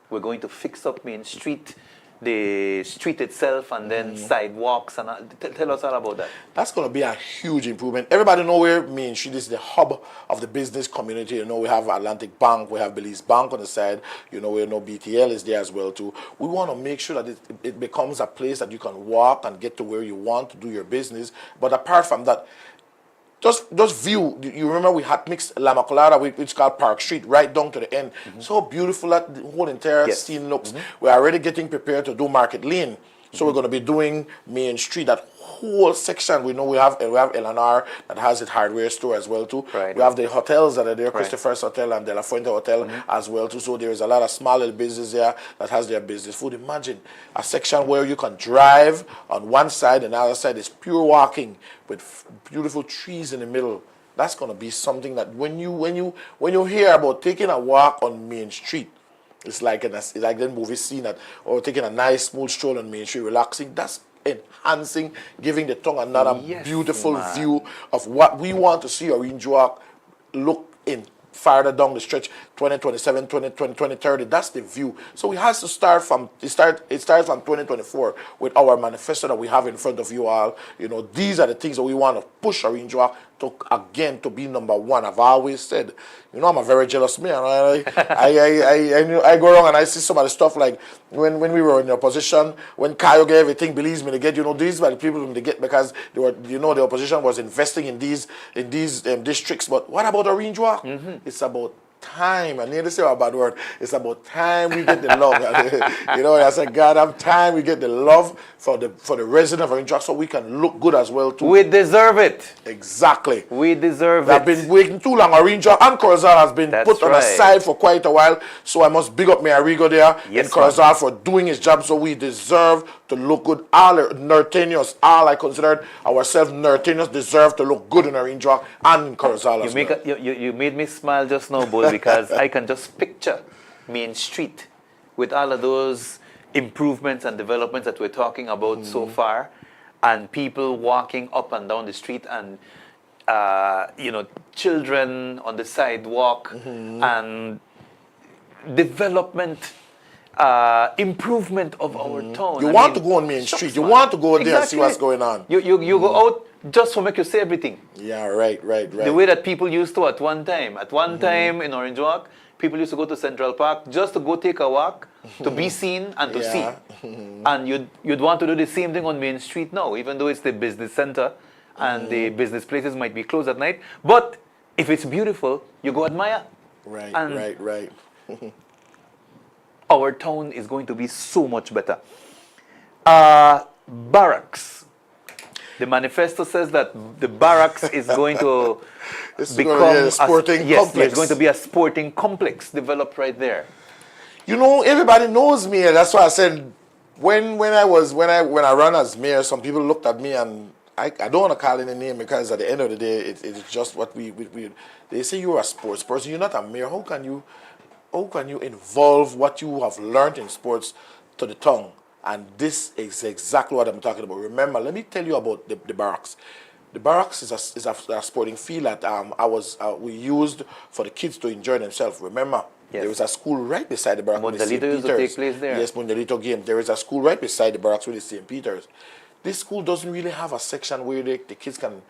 B: We're going to fix up Main Street, the street itself, and then sidewalks. And tell us all about that.
A: That's going to be a huge improvement. Everybody know where Main Street is, the hub of the business community. You know, we have Atlantic Bank, we have Belize Bank on the side. You know, BTL is there as well too. We want to make sure that it becomes a place that you can walk and get to where you want to do your business. But apart from that, just view. You remember we had mixed La Macolada, which is called Park Street, right down to the end. So beautiful that the whole entire scene looks. We're already getting prepared to do Market Lane. So we're going to be doing Main Street, that whole section. We know we have Eleanor that has its hardware store as well too. We have the hotels that are there, Christopher's Hotel and De La Fuente Hotel as well too. So there is a lot of small little business there that has their business food. Imagine a section where you can drive on one side and the other side is pure walking with beautiful trees in the middle. That's going to be something that when you hear about taking a walk on Main Street, it's like the movie scene or taking a nice smooth stroll on Main Street, relaxing. That's enhancing, giving the tongue another beautiful view of what we want to see Orange Walk look in farther down the stretch, 2027, 2030. That's the view. So it has to start from it starts from 2024 with our manifesto that we have in front of you all. You know, these are the things that we want to push Orange Walk to be number one. I've always said, you know, I'm a very jealous man. I go around and I see some of the stuff like when we were in the opposition, when Kayo gave everything, believes me, they get, you know, these are the people they get because they were, you know, the opposition was investing in these districts. But what about Orange Walk? It's about time. I need to say a bad word. It's about time we get the love. You know, I said, God, I'm time we get the love for the resident of Orange Walk so we can look good as well too.
B: We deserve it.
A: Exactly.
B: We deserve
A: I've been waiting too long. Orange Walk and Corozal has been put on the side for quite a while. So I must big up Mayor Arrigo there in Corozal for doing his job. So we deserve to look good. All Norteños, all I considered ourselves Norteños, deserve to look good in Orange Walk and in Corozal as well.
B: You made me smile just now, Bull, because I can just picture Main Street with all of those improvements and developments that we're talking about so far, and people walking up and down the street, and you know, children on the sidewalk, and development, improvement of our town.
A: You want to go on Main Street. You want to go there and see what's going on.
B: You go out just for make you see everything.
A: Yeah, right.
B: The way that people used to at one time. At one time in Orange Walk, people used to go to Central Park just to go take a walk, to be seen and to see. And you'd want to do the same thing on Main Street now, even though it's the business center and the business places might be closed at night. But If it's beautiful, you go admire.
A: Right,
B: And
A: right.
B: our town is going to be so much better. Barracks. The manifesto says that the barracks is going to become
A: a sporting complex.
B: There's going to be a sporting complex developed right there.
A: You know, everybody knows me, and that's why I said when I run as mayor, some people looked at me, and I don't want to call any name because at the end of the day, it's just what we they say you're a sports person, you're not a mayor. How can you involve what you have learned in sports to the tongue? And this is exactly what I'm talking about. Remember, let me tell you about the barracks. The barracks is a sporting field that we used for the kids to enjoy themselves. Remember, there was a school right beside the barracks.
B: Mundelito used to take place there.
A: Yes, Mundelito game. There is a school right beside the barracks with the St. Peter's. This school doesn't really have a section where the kids can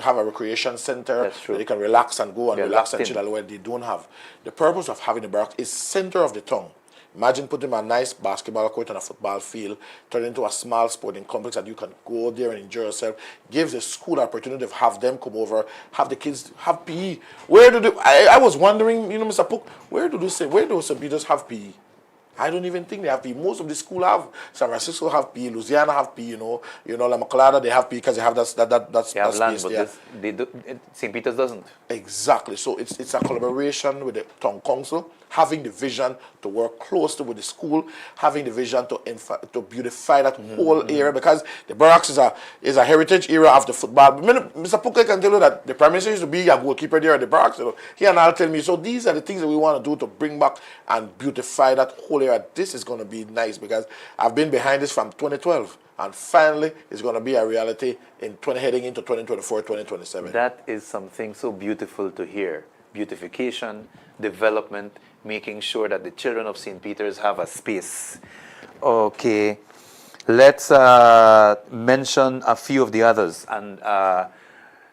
A: have a recreation center.
B: That's true.
A: Where they can relax and go and relax and
B: locked in.
A: chill. Where they don't have. The purpose of having the barracks is center of the town. Imagine putting a nice basketball court and a football field, turn it into a small sporting complex that you can go there and enjoy yourself. Gives the school opportunity to have them come over, have the kids have PE. I was wondering, Mr. Pook, where do St. Peter's have PE? I don't even think they have PE. Most of the school have. San Francisco have PE. Louisiana have PE. La Macolada, they have PE because they have that
B: Land,
A: space
B: but
A: there.
B: St. Peter's doesn't.
A: Exactly. So it's a collaboration with the town council, having the vision to work closely with the school, having the vision to beautify that whole area, because the barracks is a heritage area of the football. Mr. Puka can tell you that the Prime Minister used to be a goalkeeper there at the barracks. He and I'll tell me. So these are the things that we want to do to bring back and beautify that whole area. This is going to be nice because I've been behind this from 2012. And finally, it's going to be a reality heading into 2024, 2027.
B: That is something so beautiful to hear. Beautification, development, making sure that the children of St. Peter's have a space. Okay, let's mention a few of the others. And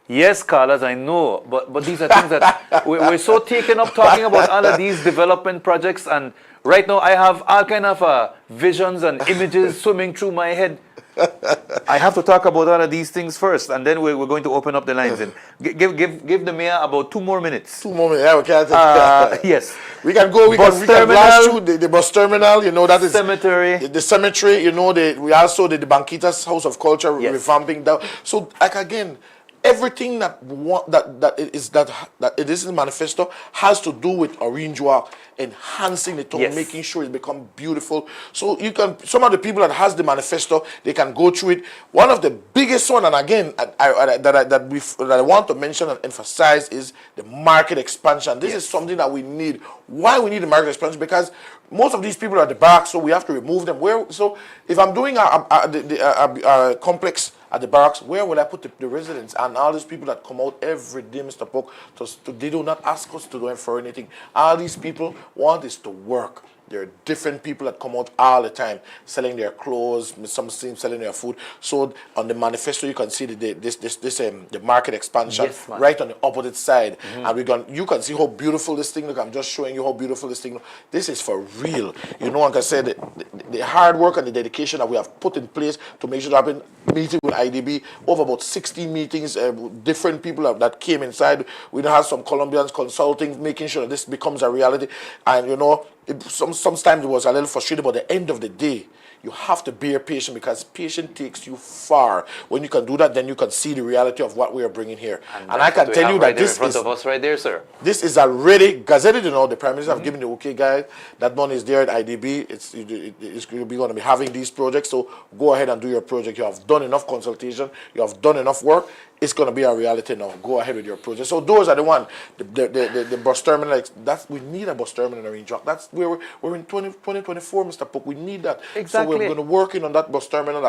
B: yes, Carlos, I know, but these are things that we're so taken up talking about all of these development projects, and right now I have all kind of visions and images swimming through my head. I have to talk about all of these things first, and then we're going to open up the lines. And give the mayor about 2 more minutes.
A: 2 more minutes. Yeah, we can.
B: Yes.
A: We can go. We can blast through the bus terminal. That is
B: cemetery.
A: The cemetery. We also did the Banquitas House of Culture revamping that. So again, everything that it is in the manifesto has to do with Orange Walk, enhancing the town, making sure it become beautiful. So some of the people that has the manifesto, they can go through it. One of the biggest one, and again, that I want to mention and emphasize, is the market expansion. This is something that we need. Why we need the market expansion? Because most of these people are at the back, so we have to remove them. So if I'm doing a complex at the barracks, where will I put the residents and all these people that come out every day, Mr. Pook? They do not ask us to do for anything. All these people want is to work. There are different people that come out all the time, selling their clothes, some selling their food. So on the manifesto, you can see the market expansion right on the opposite side, and you can see how beautiful this thing look. I'm just showing you how beautiful this thing look. This is for real. Like I said, the hard work and the dedication that we have put in place to make sure that happen. Meeting with IDB, over about 60 meetings, different people that came inside. We have some Colombians consulting, making sure that this becomes a reality. And sometimes it was a little frustrating, but at the end of the day, you have to bear patience, because patience takes you far. When you can do that, then you can see the reality of what we are bringing here. And I can tell you that this is in front
B: of us right there, sir.
A: This is already gazetted. The Prime Minister have given the okay, guys. That money is there at IDB. It's going to be having these projects. So go ahead and do your project. You have done enough consultation. You have done enough work. It's going to be a reality now. Go ahead with your project. So those are the one. The bus terminal. We need a bus terminal in Orange Walk. That's where we're in 2024, Mr. Pook. We need that.
B: Exactly.
A: So we're going to work in on that bus terminal.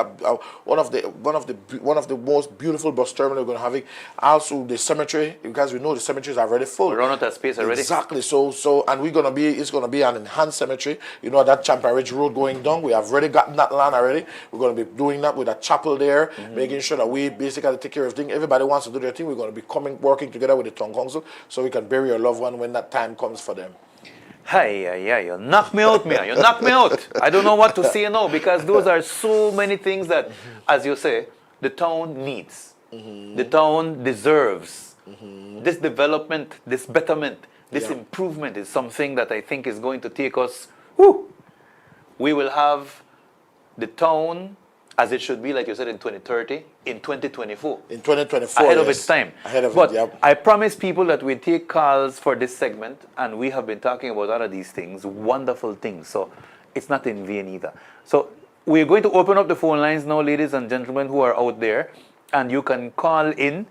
A: One of the most beautiful bus terminals we're going to have it. Also the cemetery, because we know the cemeteries are already full.
B: We run out of space already.
A: Exactly. So and it's going to be an enhanced cemetery. That Champion Ridge Road going down. We have already gotten that land already. We're going to be doing that with a chapel there, making sure that we basically take care of things. Everybody wants to do their thing. We're going to be working together with the town council so we can bury your loved one when that time comes for them.
B: You knock me out, Mia. You knock me out. I don't know what to say now, because those are so many things that, as you say, the town needs. The town deserves. This development, this betterment, this improvement is something that I think is going to take us, we will have the town as it should be, like you said, in 2030, in 2024.
A: In 2024,
B: ahead of its time.
A: Ahead of
B: but
A: it, yep.
B: I promise people that we take calls for this segment, and we have been talking about all of these things, wonderful things. So it's not in vain either. So we're going to open up the phone lines now, ladies and gentlemen who are out there, and you can call in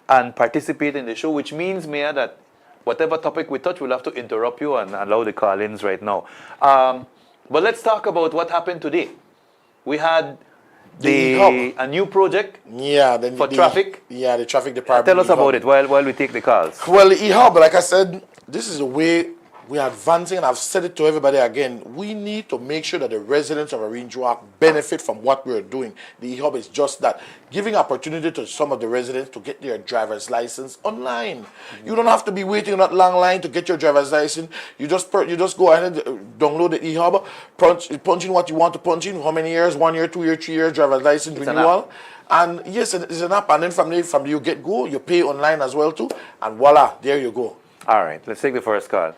B: and participate in the show, which means, Mayor, that whatever topic we touch, we'll have to interrupt you and allow the call-ins right now. But let's talk about what happened today. We had a new project for traffic.
A: Yeah, the traffic department.
B: Tell us about it while we take the calls.
A: Well, the e-hub, like I said, this is the way we are advancing, and I've said it to everybody again. We need to make sure that the residents of Orange Walk benefit from what we're doing. The e-hub is just that, giving opportunity to some of the residents to get their driver's license online. You don't have to be waiting in that long line to get your driver's license. You just go ahead and download the e-hub, punch in what you want to punch in, how many years, 1 year, 2 year, 3 year driver's license renewal. And yes, it's an app, and then from there you get go, you pay online as well too, and voila, there you go.
B: All right, let's take the first call.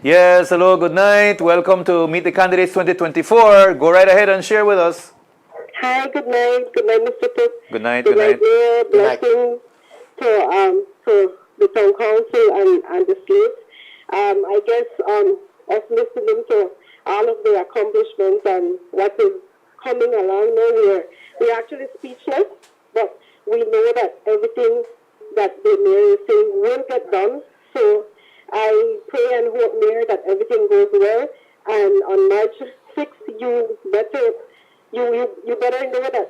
B: Yes, hello, good night. Welcome to Meet the Candidates 2024. Go right ahead and share with us.
L: Hi, good night. Good night, Mr. Cook.
B: Good night, good night.
L: Blessing to the town council and the state. I guess us listening to all of the accomplishments and what is coming along now, we're actually speechless, but we know that everything that the mayor is saying will get done. So I pray and hope, Mayor, that everything goes well. And on March 6th, you better know that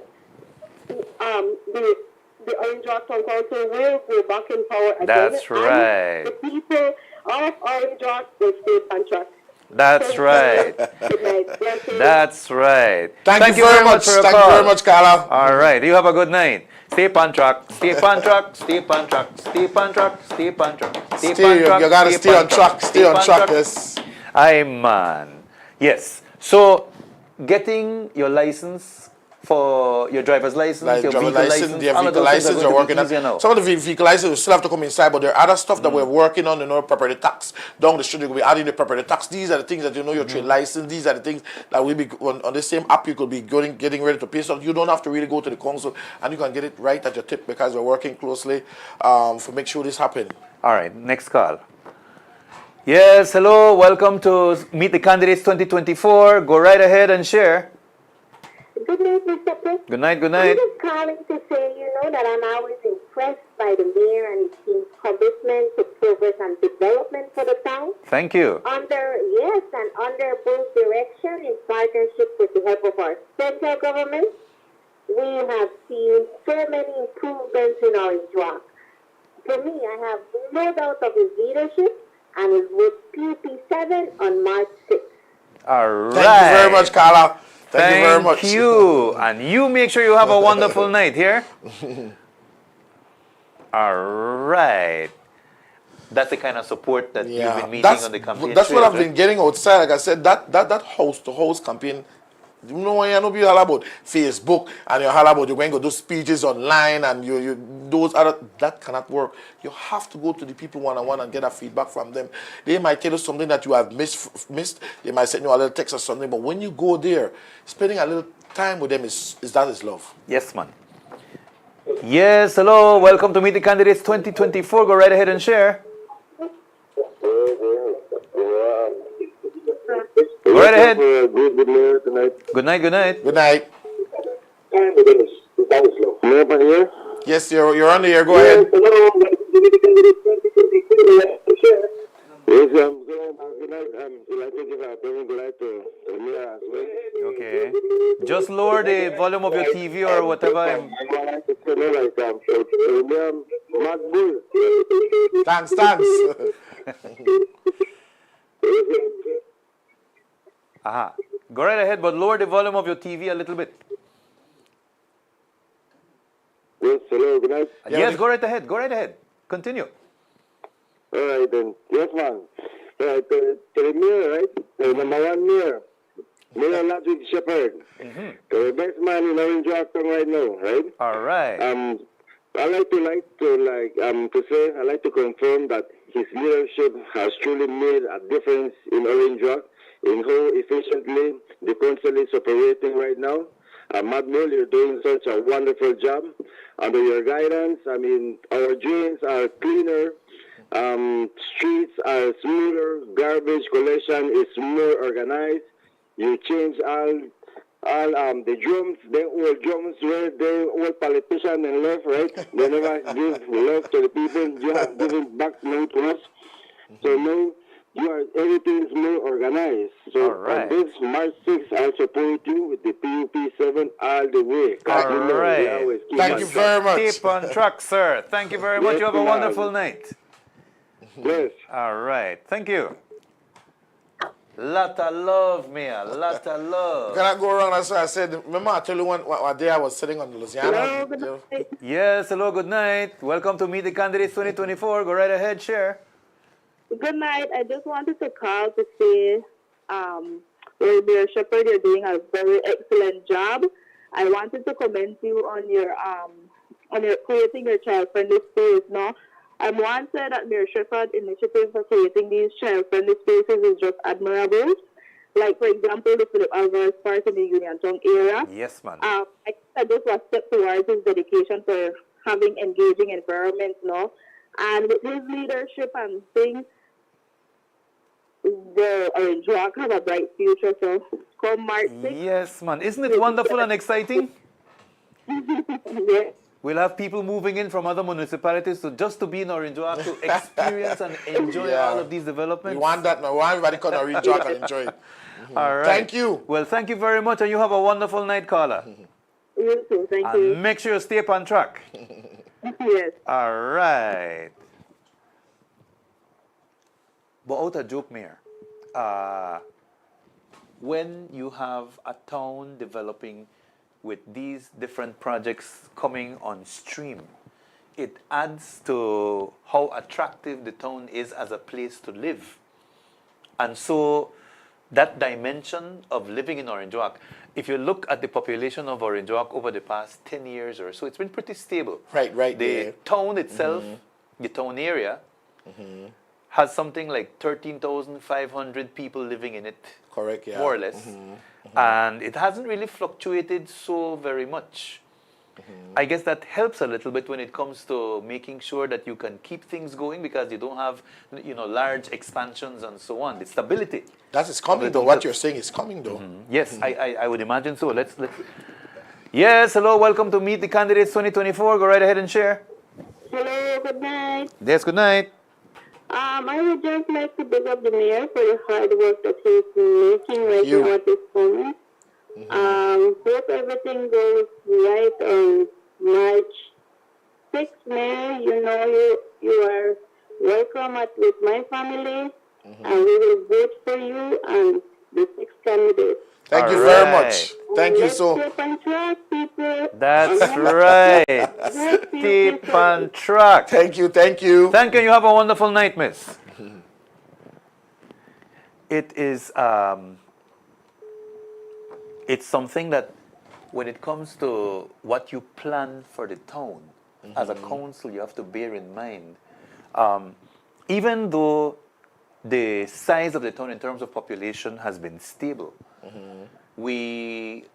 L: the Orange Walk Town Council will go back in power again.
B: That's right.
L: And the people of Orange Walk will stay on track.
B: That's right. That's right.
A: Thank you very much. Thank you very much, Carla.
B: All right. You have a good night. Stay on track. Stay on track. Stay on track. Stay on track. Stay on track.
A: You gotta stay on track. Stay on track. Yes.
B: Aye, man. Yes. So, getting your license for your driver's license, your vehicle license,
A: you're working on. Some of the vehicle license will still have to come inside, but there are other stuff that we're working on, property tax. Down the street, we'll be adding the property tax. These are the things that your trade license. These are the things that will be on the same app. You could be getting ready to pay. So you don't have to really go to the council, and you can get it right at your tip because we're working closely to make sure this happens.
B: All right, next call. Yes, hello, welcome to Meet the Candidates 2024. Go right ahead and share.
L: Good night, Mr. Cook.
B: Good night, good night.
L: I'm just calling to say, that I'm always impressed by the mayor and his team's commitment to progress and development for the town.
B: Thank you.
L: Under both direction, in partnership with the help of our central government, we have seen so many improvements in Orange Walk. For me, I have no doubt of his leadership and his vote PP7 on March 6th.
B: All right.
A: Thank you very much, Carla. Thank you very much.
B: Thank you. And you make sure you have a wonderful night here. All right. That's the kind of support that you've been meeting on the campaign.
A: That's what I've been getting outside. Like I said, that house-to-house campaign, you know be all about Facebook and you're all about you're going to do speeches online and that cannot work. You have to go to the people one-on-one and get that feedback from them. They might tell you something that you have missed. They might send you a little text or something. But when you go there, spending a little time with them is love.
B: Yes, man. Yes, hello. Welcome to Meet the Candidates 2024. Go right ahead and share. Go right ahead. Good night, good night.
A: Good night.
L: Here?
A: Yes, you're on the air. Go ahead.
B: Okay. Just lower the volume of your TV or whatever.
A: Thanks.
B: Aha. Go right ahead, but lower the volume of your TV a little bit.
L: Yes, hello, good night.
B: Yes, go right ahead. Go right ahead. Continue.
L: All right, then. Yes, man. All right, to the mayor, right? The number one mayor. Mayor Ladrick Sheppard. The best man in Orange Walk right now, right?
B: All right.
M: I'd like to confirm that his leadership has truly made a difference in Orange Rock, in how efficiently the council is operating right now. Admiral, you're doing such a wonderful job. Under your guidance, I mean, our drains are cleaner, streets are smoother, garbage collection is more organized. You change all the drums, the old drums where the old politicians and left, right? They never give love to the people. You have given back now to us. So now everything is more organized. So on this March 6th, I'll support you with the PUP 7 all the way.
A: Thank you very much.
B: Keep on track, sir. Thank you very much. You have a wonderful night.
M: Yes.
B: All right. Thank you. Lot of love, Mia. Lot of love.
A: Can I go around as I said? Remember I tell you what day I was sitting on the Louisiana?
B: Yes, hello, good night. Welcome to Meet the Candidates 2024. Go right ahead, share.
L: Good night. I just wanted to call to say, Mayor Sheppard, you're doing a very excellent job. I wanted to commend you on your creating your child-friendly space. No, one said that Mayor Sheppard initiative for creating these child-friendly spaces is just admirable. Like, for example, the Philip Alvarez Park in the Uniontown area.
B: Yes, man.
L: I just was a step towards his dedication for having engaging environments, no? And with his leadership and things, the Orange Rock have a bright future. So come March 6th.
B: Yes, man. Isn't it wonderful and exciting?
L: Yes.
B: We'll have people moving in from other municipalities just to be in Orange Rock to experience and enjoy all of these developments.
A: We want that now. We want everybody to come to Orange Rock and enjoy it.
B: All right.
A: Thank you.
B: Well, thank you very much, and you have a wonderful night, caller.
L: You too. Thank
B: and
L: you.
B: Make sure you stay up on track.
L: Yes.
B: All right. But out of joke, Mayor, when you have a town developing with these different projects coming on stream, it adds to how attractive the town is as a place to live. And so that dimension of living in Orange Rock, if you look at the population of Orange Rock over the past 10 years or so, it's been pretty stable.
A: Right.
B: The town itself, the town area, has something like 13,500 people living in it.
A: Correct, yeah.
B: More or less. And it hasn't really fluctuated so very much. I guess that helps a little bit when it comes to making sure that you can keep things going because you don't have, large expansions and so on. The stability.
A: That is coming though. What you're saying is coming though.
B: Yes, I would imagine so. Let's. Yes, hello, welcome to Meet the Candidates 2024. Go right ahead and share.
L: Hello, good night.
B: Yes, good night.
L: I would just like to big up the mayor for the hard work that he's making right now at this moment. Hope everything goes right on March 6th, Mayor. You are welcome with my family, and we will vote for you and the 6th candidate.
A: Thank you very much. Thank you so much.
B: That's right. Keep on track.
A: Thank you. Thank you.
B: Thank you. You have a wonderful night, miss. It is, it's something that when it comes to what you plan for the town, as a council, you have to bear in mind, even though the size of the town in terms of population has been stable, we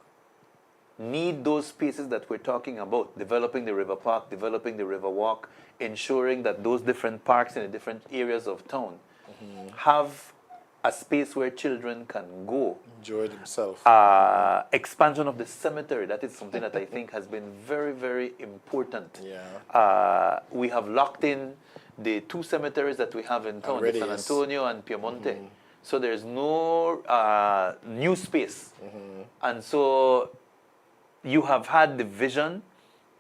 B: need those spaces that we're talking about, developing the river park, developing the river walk, ensuring that those different parks in the different areas of town have a space where children can go.
A: Enjoy themselves.
B: Expansion of the cemetery, that is something that I think has been very, very important.
A: Yeah.
B: We have locked in the 2 cemeteries that we have in town, San Antonio and Piemonte. So there's no new space. And so you have had the vision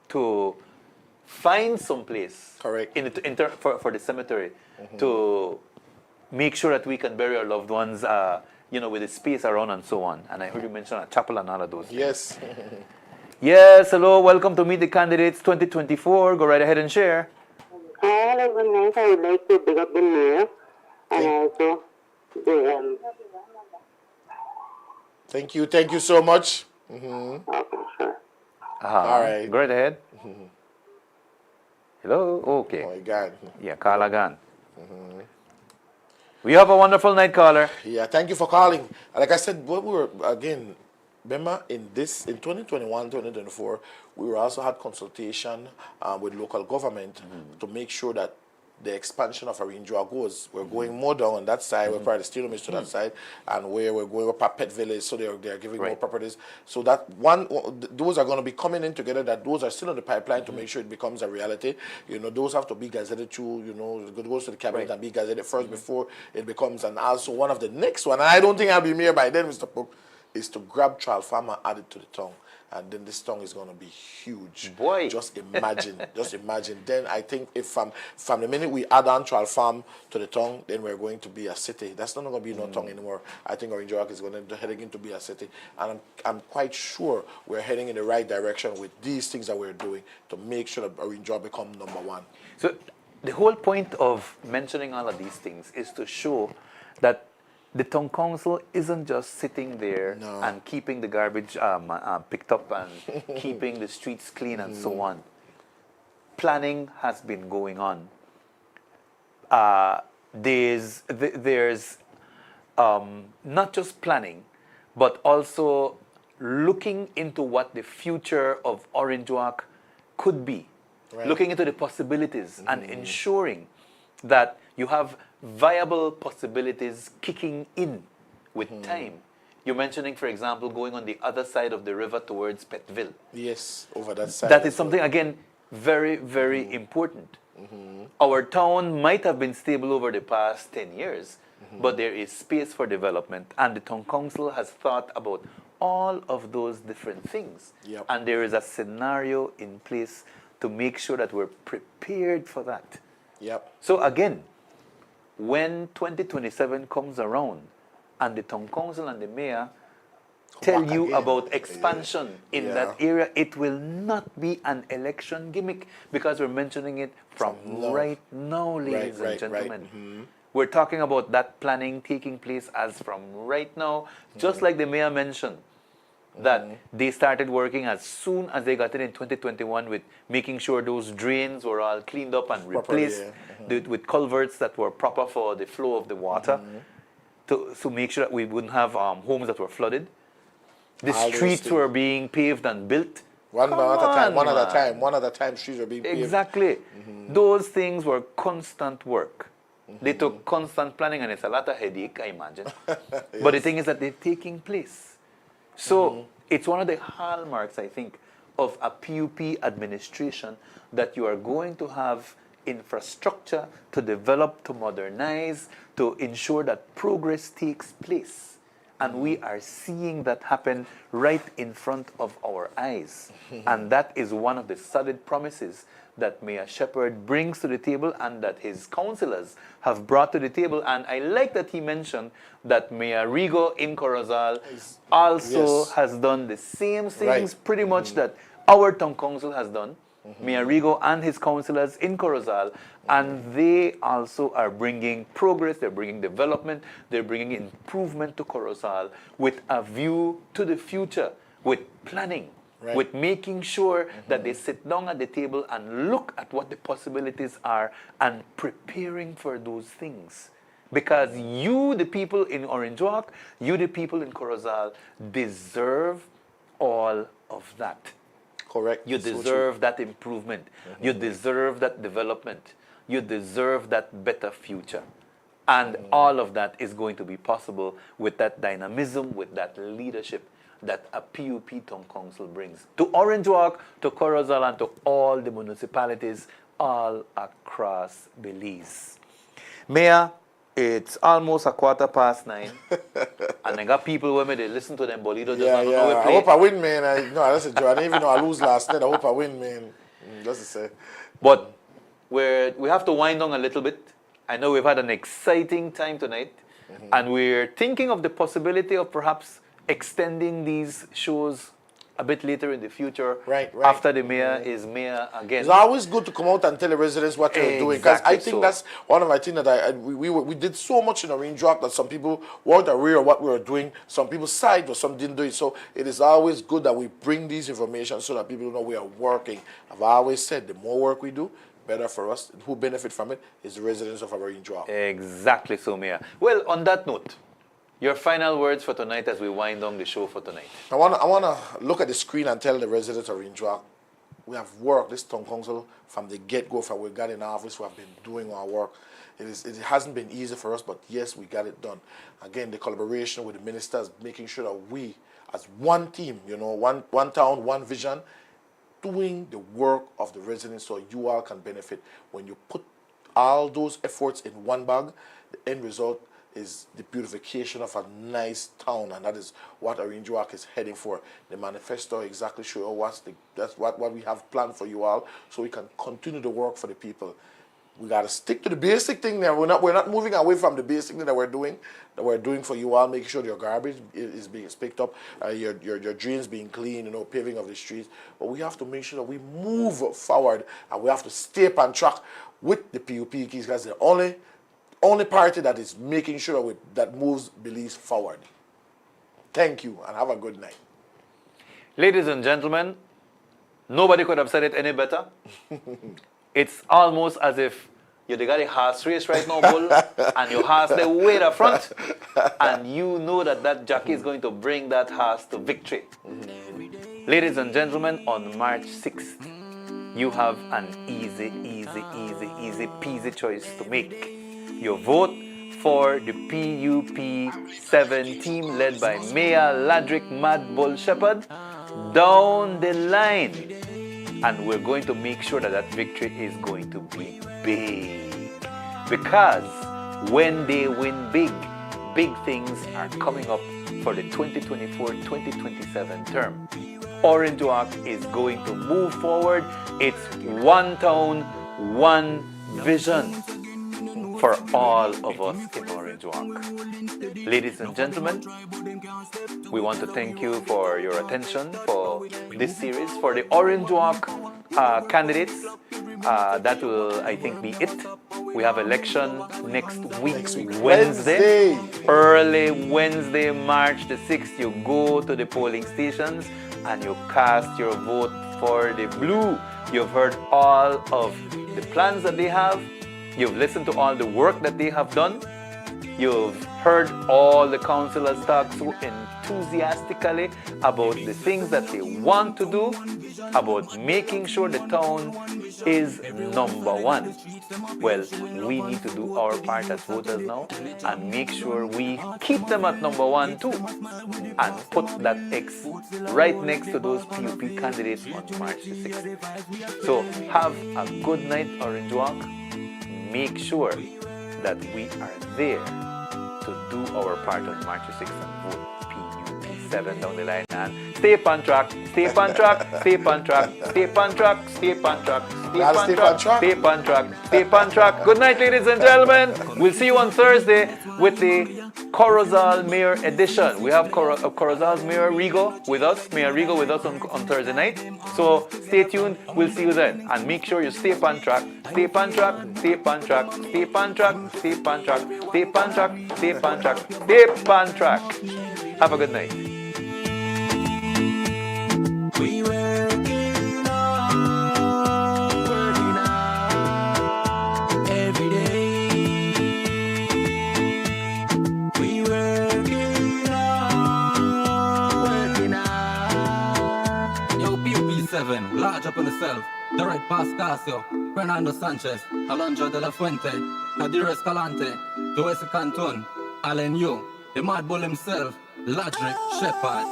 B: to find some place for the cemetery to make sure that we can bury our loved ones, with the space around and so on. And I heard you mention a chapel and all of those things.
A: Yes.
B: Yes, hello, welcome to Meet the Candidates 2024. Go right ahead and share.
L: Hello, good night. I would like to big up the mayor and also the
A: Thank you so much.
L: Okay, sure.
A: All right.
B: Go right ahead. Hello? Okay.
A: Oh, my God.
B: Yeah, caller gone. We have a wonderful night, caller.
A: Yeah, thank you for calling. Like I said, what we were, again, remember in 2021, 2024, we were also had consultation with local government to make sure that the expansion of Arinjoa goes. We're going more down on that side, we're probably still to that side, and where we're going up at Pet Village, so they're giving more properties. So that those are going to be coming in together, that those are still in the pipeline to make sure it becomes a reality. You know, those have to be gazetted through, you know, it goes to the cabinet and be gazetted first before it becomes. And also one of the next one, and I don't think I'll be mayor by then, Mr. Pook, is to grab Trial Farm and add it to the tongue. And then this tongue is going to be huge.
B: Boy.
A: Just imagine. Just imagine. Then I think if from the minute we add on Trial Farm to the tongue, then we're going to be a city. That's not going to be no tongue anymore. I think Orange Rock is going to heading into be a city. And I'm quite sure we're heading in the right direction with these things that we're doing to make sure that Orange Rock become number one.
B: So the whole point of mentioning all of these things is to show that the town council isn't just sitting there and keeping the garbage picked up and keeping the streets clean and so on. Planning has been going on. There's not just planning, but also looking into what the future of Orange Walk could be. Right. Looking into the possibilities and ensuring that you have viable possibilities kicking in with time. You're mentioning, for example, going on the other side of the river towards Petville.
A: Yes, over that side.
B: That is something, again, very, very important. Our town might have been stable over the past 10 years, but there is space for development, and the town council has thought about all of those different things.
A: Yep.
B: And there is a scenario in place to make sure that we're prepared for that.
A: Yep.
B: So again, when 2027 comes around and the town council and the mayor tell you again about expansion in that area, it will not be an election gimmick, because we're mentioning it from right now, ladies and gentlemen. We're talking about that planning taking place as from right now, just like the mayor mentioned, that they started working as soon as they got it in 2021 with making sure those drains were all cleaned up and replaced with culverts that were proper for the flow of the water to make sure that we wouldn't have homes that were flooded. The streets were being paved and built.
A: One at a time, streets were being paved.
B: Exactly. Those things were constant work. They took constant planning, and it's a lot of headache, I imagine. But the thing is that they're taking place. So it's one of the hallmarks, I think, of a PUP administration, that you are going to have infrastructure to develop, to modernize, to ensure that progress takes place. And we are seeing that happen right in front of our eyes. And that is one of the solid promises that Mayor Sheppard brings to the table and that his councillors have brought to the table. And I like that he mentioned that Mayor Rigo in Corozal also has done the same things pretty much that our town council has done. Mayor Rigo and his councillors in Corozal, and they also are bringing progress, they're bringing development, they're bringing improvement to Corozal with a view to the future, with planning. With making sure that they sit down at the table and look at what the possibilities are and preparing for those things. Because you, the people in Orange Walk, you, the people in Corozal, deserve all of that.
A: Correct.
B: You deserve that improvement. You deserve that development. You deserve that better future. And all of that is going to be possible with that dynamism, with that leadership that a PUP town council brings to Orange Walk, to Corozal, and to all the municipalities all across Belize. Mayor, it's almost 9:15, and I got people with me, they listen to them Bolido.
A: I hope I win, man. That's a joke. I didn't even know I lose last night. I hope I win, man. That's to say.
B: But we have to wind down a little bit. I know we've had an exciting time tonight, and we're thinking of the possibility of perhaps extending these shows a bit later in the future, after the mayor is mayor again.
A: It's always good to come out and tell the residents what you're doing, because I think that's one of my things that we did so much in Orange Walk that some people weren't aware of what we were doing. Some people sighed, but some didn't do it. So it is always good that we bring these information so that people know we are working. I've always said the more work we do, better for us. Who benefit from it is the residents of Orange Walk.
B: Exactly so, Mayor. Well, on that note, your final words for tonight as we wind down the show for tonight.
A: I want to look at the screen and tell the residents of Orange Walk, we have worked, this town council, from the get-go, from we got in office, we have been doing our work. It hasn't been easy for us, but yes, we got it done. Again, the collaboration with the ministers, making sure that we, as one team, one town, one vision, doing the work of the residents so you all can benefit. When you put all those efforts in one bag, the end result is the beautification of a nice town, and that is what Orange Walk is heading for. The manifesto exactly shows that's what we have planned for you all, so we can continue to work for the people. We gotta stick to the basic thing there. We're not moving away from the basic thing that we're doing for you all, making sure your garbage is being picked up, your drains being clean, paving of the streets. But we have to make sure that we move forward, and we have to stay on track with the PUP keys, because the only party that is making sure that moves Belize forward. Thank you, and have a good night.
B: Ladies and gentlemen, nobody could have said it any better. It's almost as if you got a horse race right now, Bull, and your horse they way the front, and you know that jockey is going to bring that horse to victory. Ladies and gentlemen, on March 6th, you have an easy peasy choice to make. You vote for the PUP 7 team led by Mayor Ladrick Mad Bull Sheppard down the line. And we're going to make sure that victory is going to be big. Because when they win big things are coming up for the 2024-2027 term. Orange Walk is going to move forward. It's one town, one vision for all of us in Orange Walk. Ladies and gentlemen, we want to thank you for your attention for this series, for the Orange Walk candidates. That will, I think, be it. We have election next week, Wednesday. Early Wednesday, March the 6th, you go to the polling stations and you cast your vote for the blue. You've heard all of the plans that they have. You've listened to all the work that they have done. You've heard all the councillors talk so enthusiastically about the things that they want to do, about making sure the town is number one. Well, we need to do our part as voters now and make sure we keep them at number one too, and put that X right next to those PUP candidates on March the 6th. So have a good night, Orange Walk. Make sure that we are there to do our part on March 6th and vote PUP 7 down the line, and stay on track, stay on track, stay on track, stay on track, stay on track, stay on track, stay on track, stay on track. Good night, ladies and gentlemen. We'll see you on Thursday with the Corozal Mayor edition. We have Corozal's Mayor Rigo with us, Mayor Rigo with us on Thursday night. So stay tuned. We'll see you then, and make sure you stay on track, stay on track, stay on track, stay on track, stay on track, stay on track, stay on track, stay on track. Have a good night.
N: We working hard every day. We working hard.
C: Yo, PUP 7, large up on the self. The Red Pascasio, Fernando Sanchez, Alonso de la Fuente, Kadir Escalante, Joesse Cantun, Allen Yu, the Mad Bull himself, Ladrick Sheppard.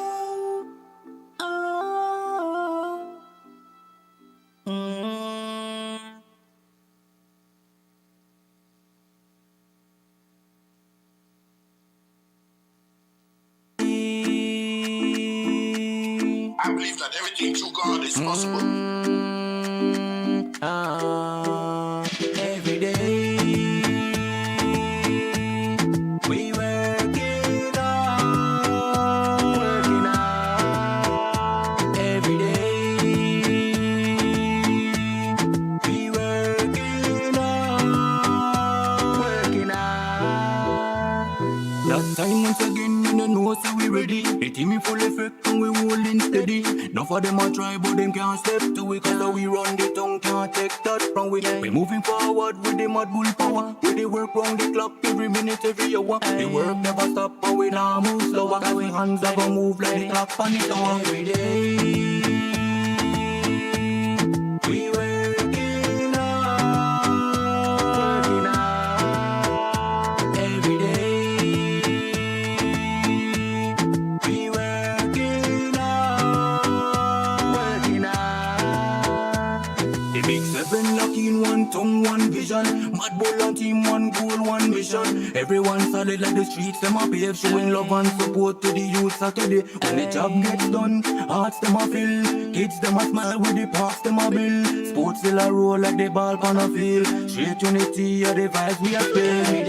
A: I believe that everything through God is possible.
N: Every day we working hard every day. We working hard. That time once again. you know, so we ready. The team in full effect and we holding steady. None of them a try, but them can't step to it. Cause we run the tongue, can't take that from we. We moving forward with the mad bull power. With the work round the clock, every minute, every hour. The work never stop, and we now move slower. Cause we hands never move like the clock on the tower. Every day, we working hard. Every day, we working hard. The big seven lucky in one tongue, one vision. Mad bull and team, one goal, one mission. Everyone solid like the streets, them a pave. Showing love and support to the youths of today. When the job gets done, hearts them a fill. Kids them a smile with the parks them a build. Sports still a roll like the ball on a field. Straight unity are the vibes we a spell.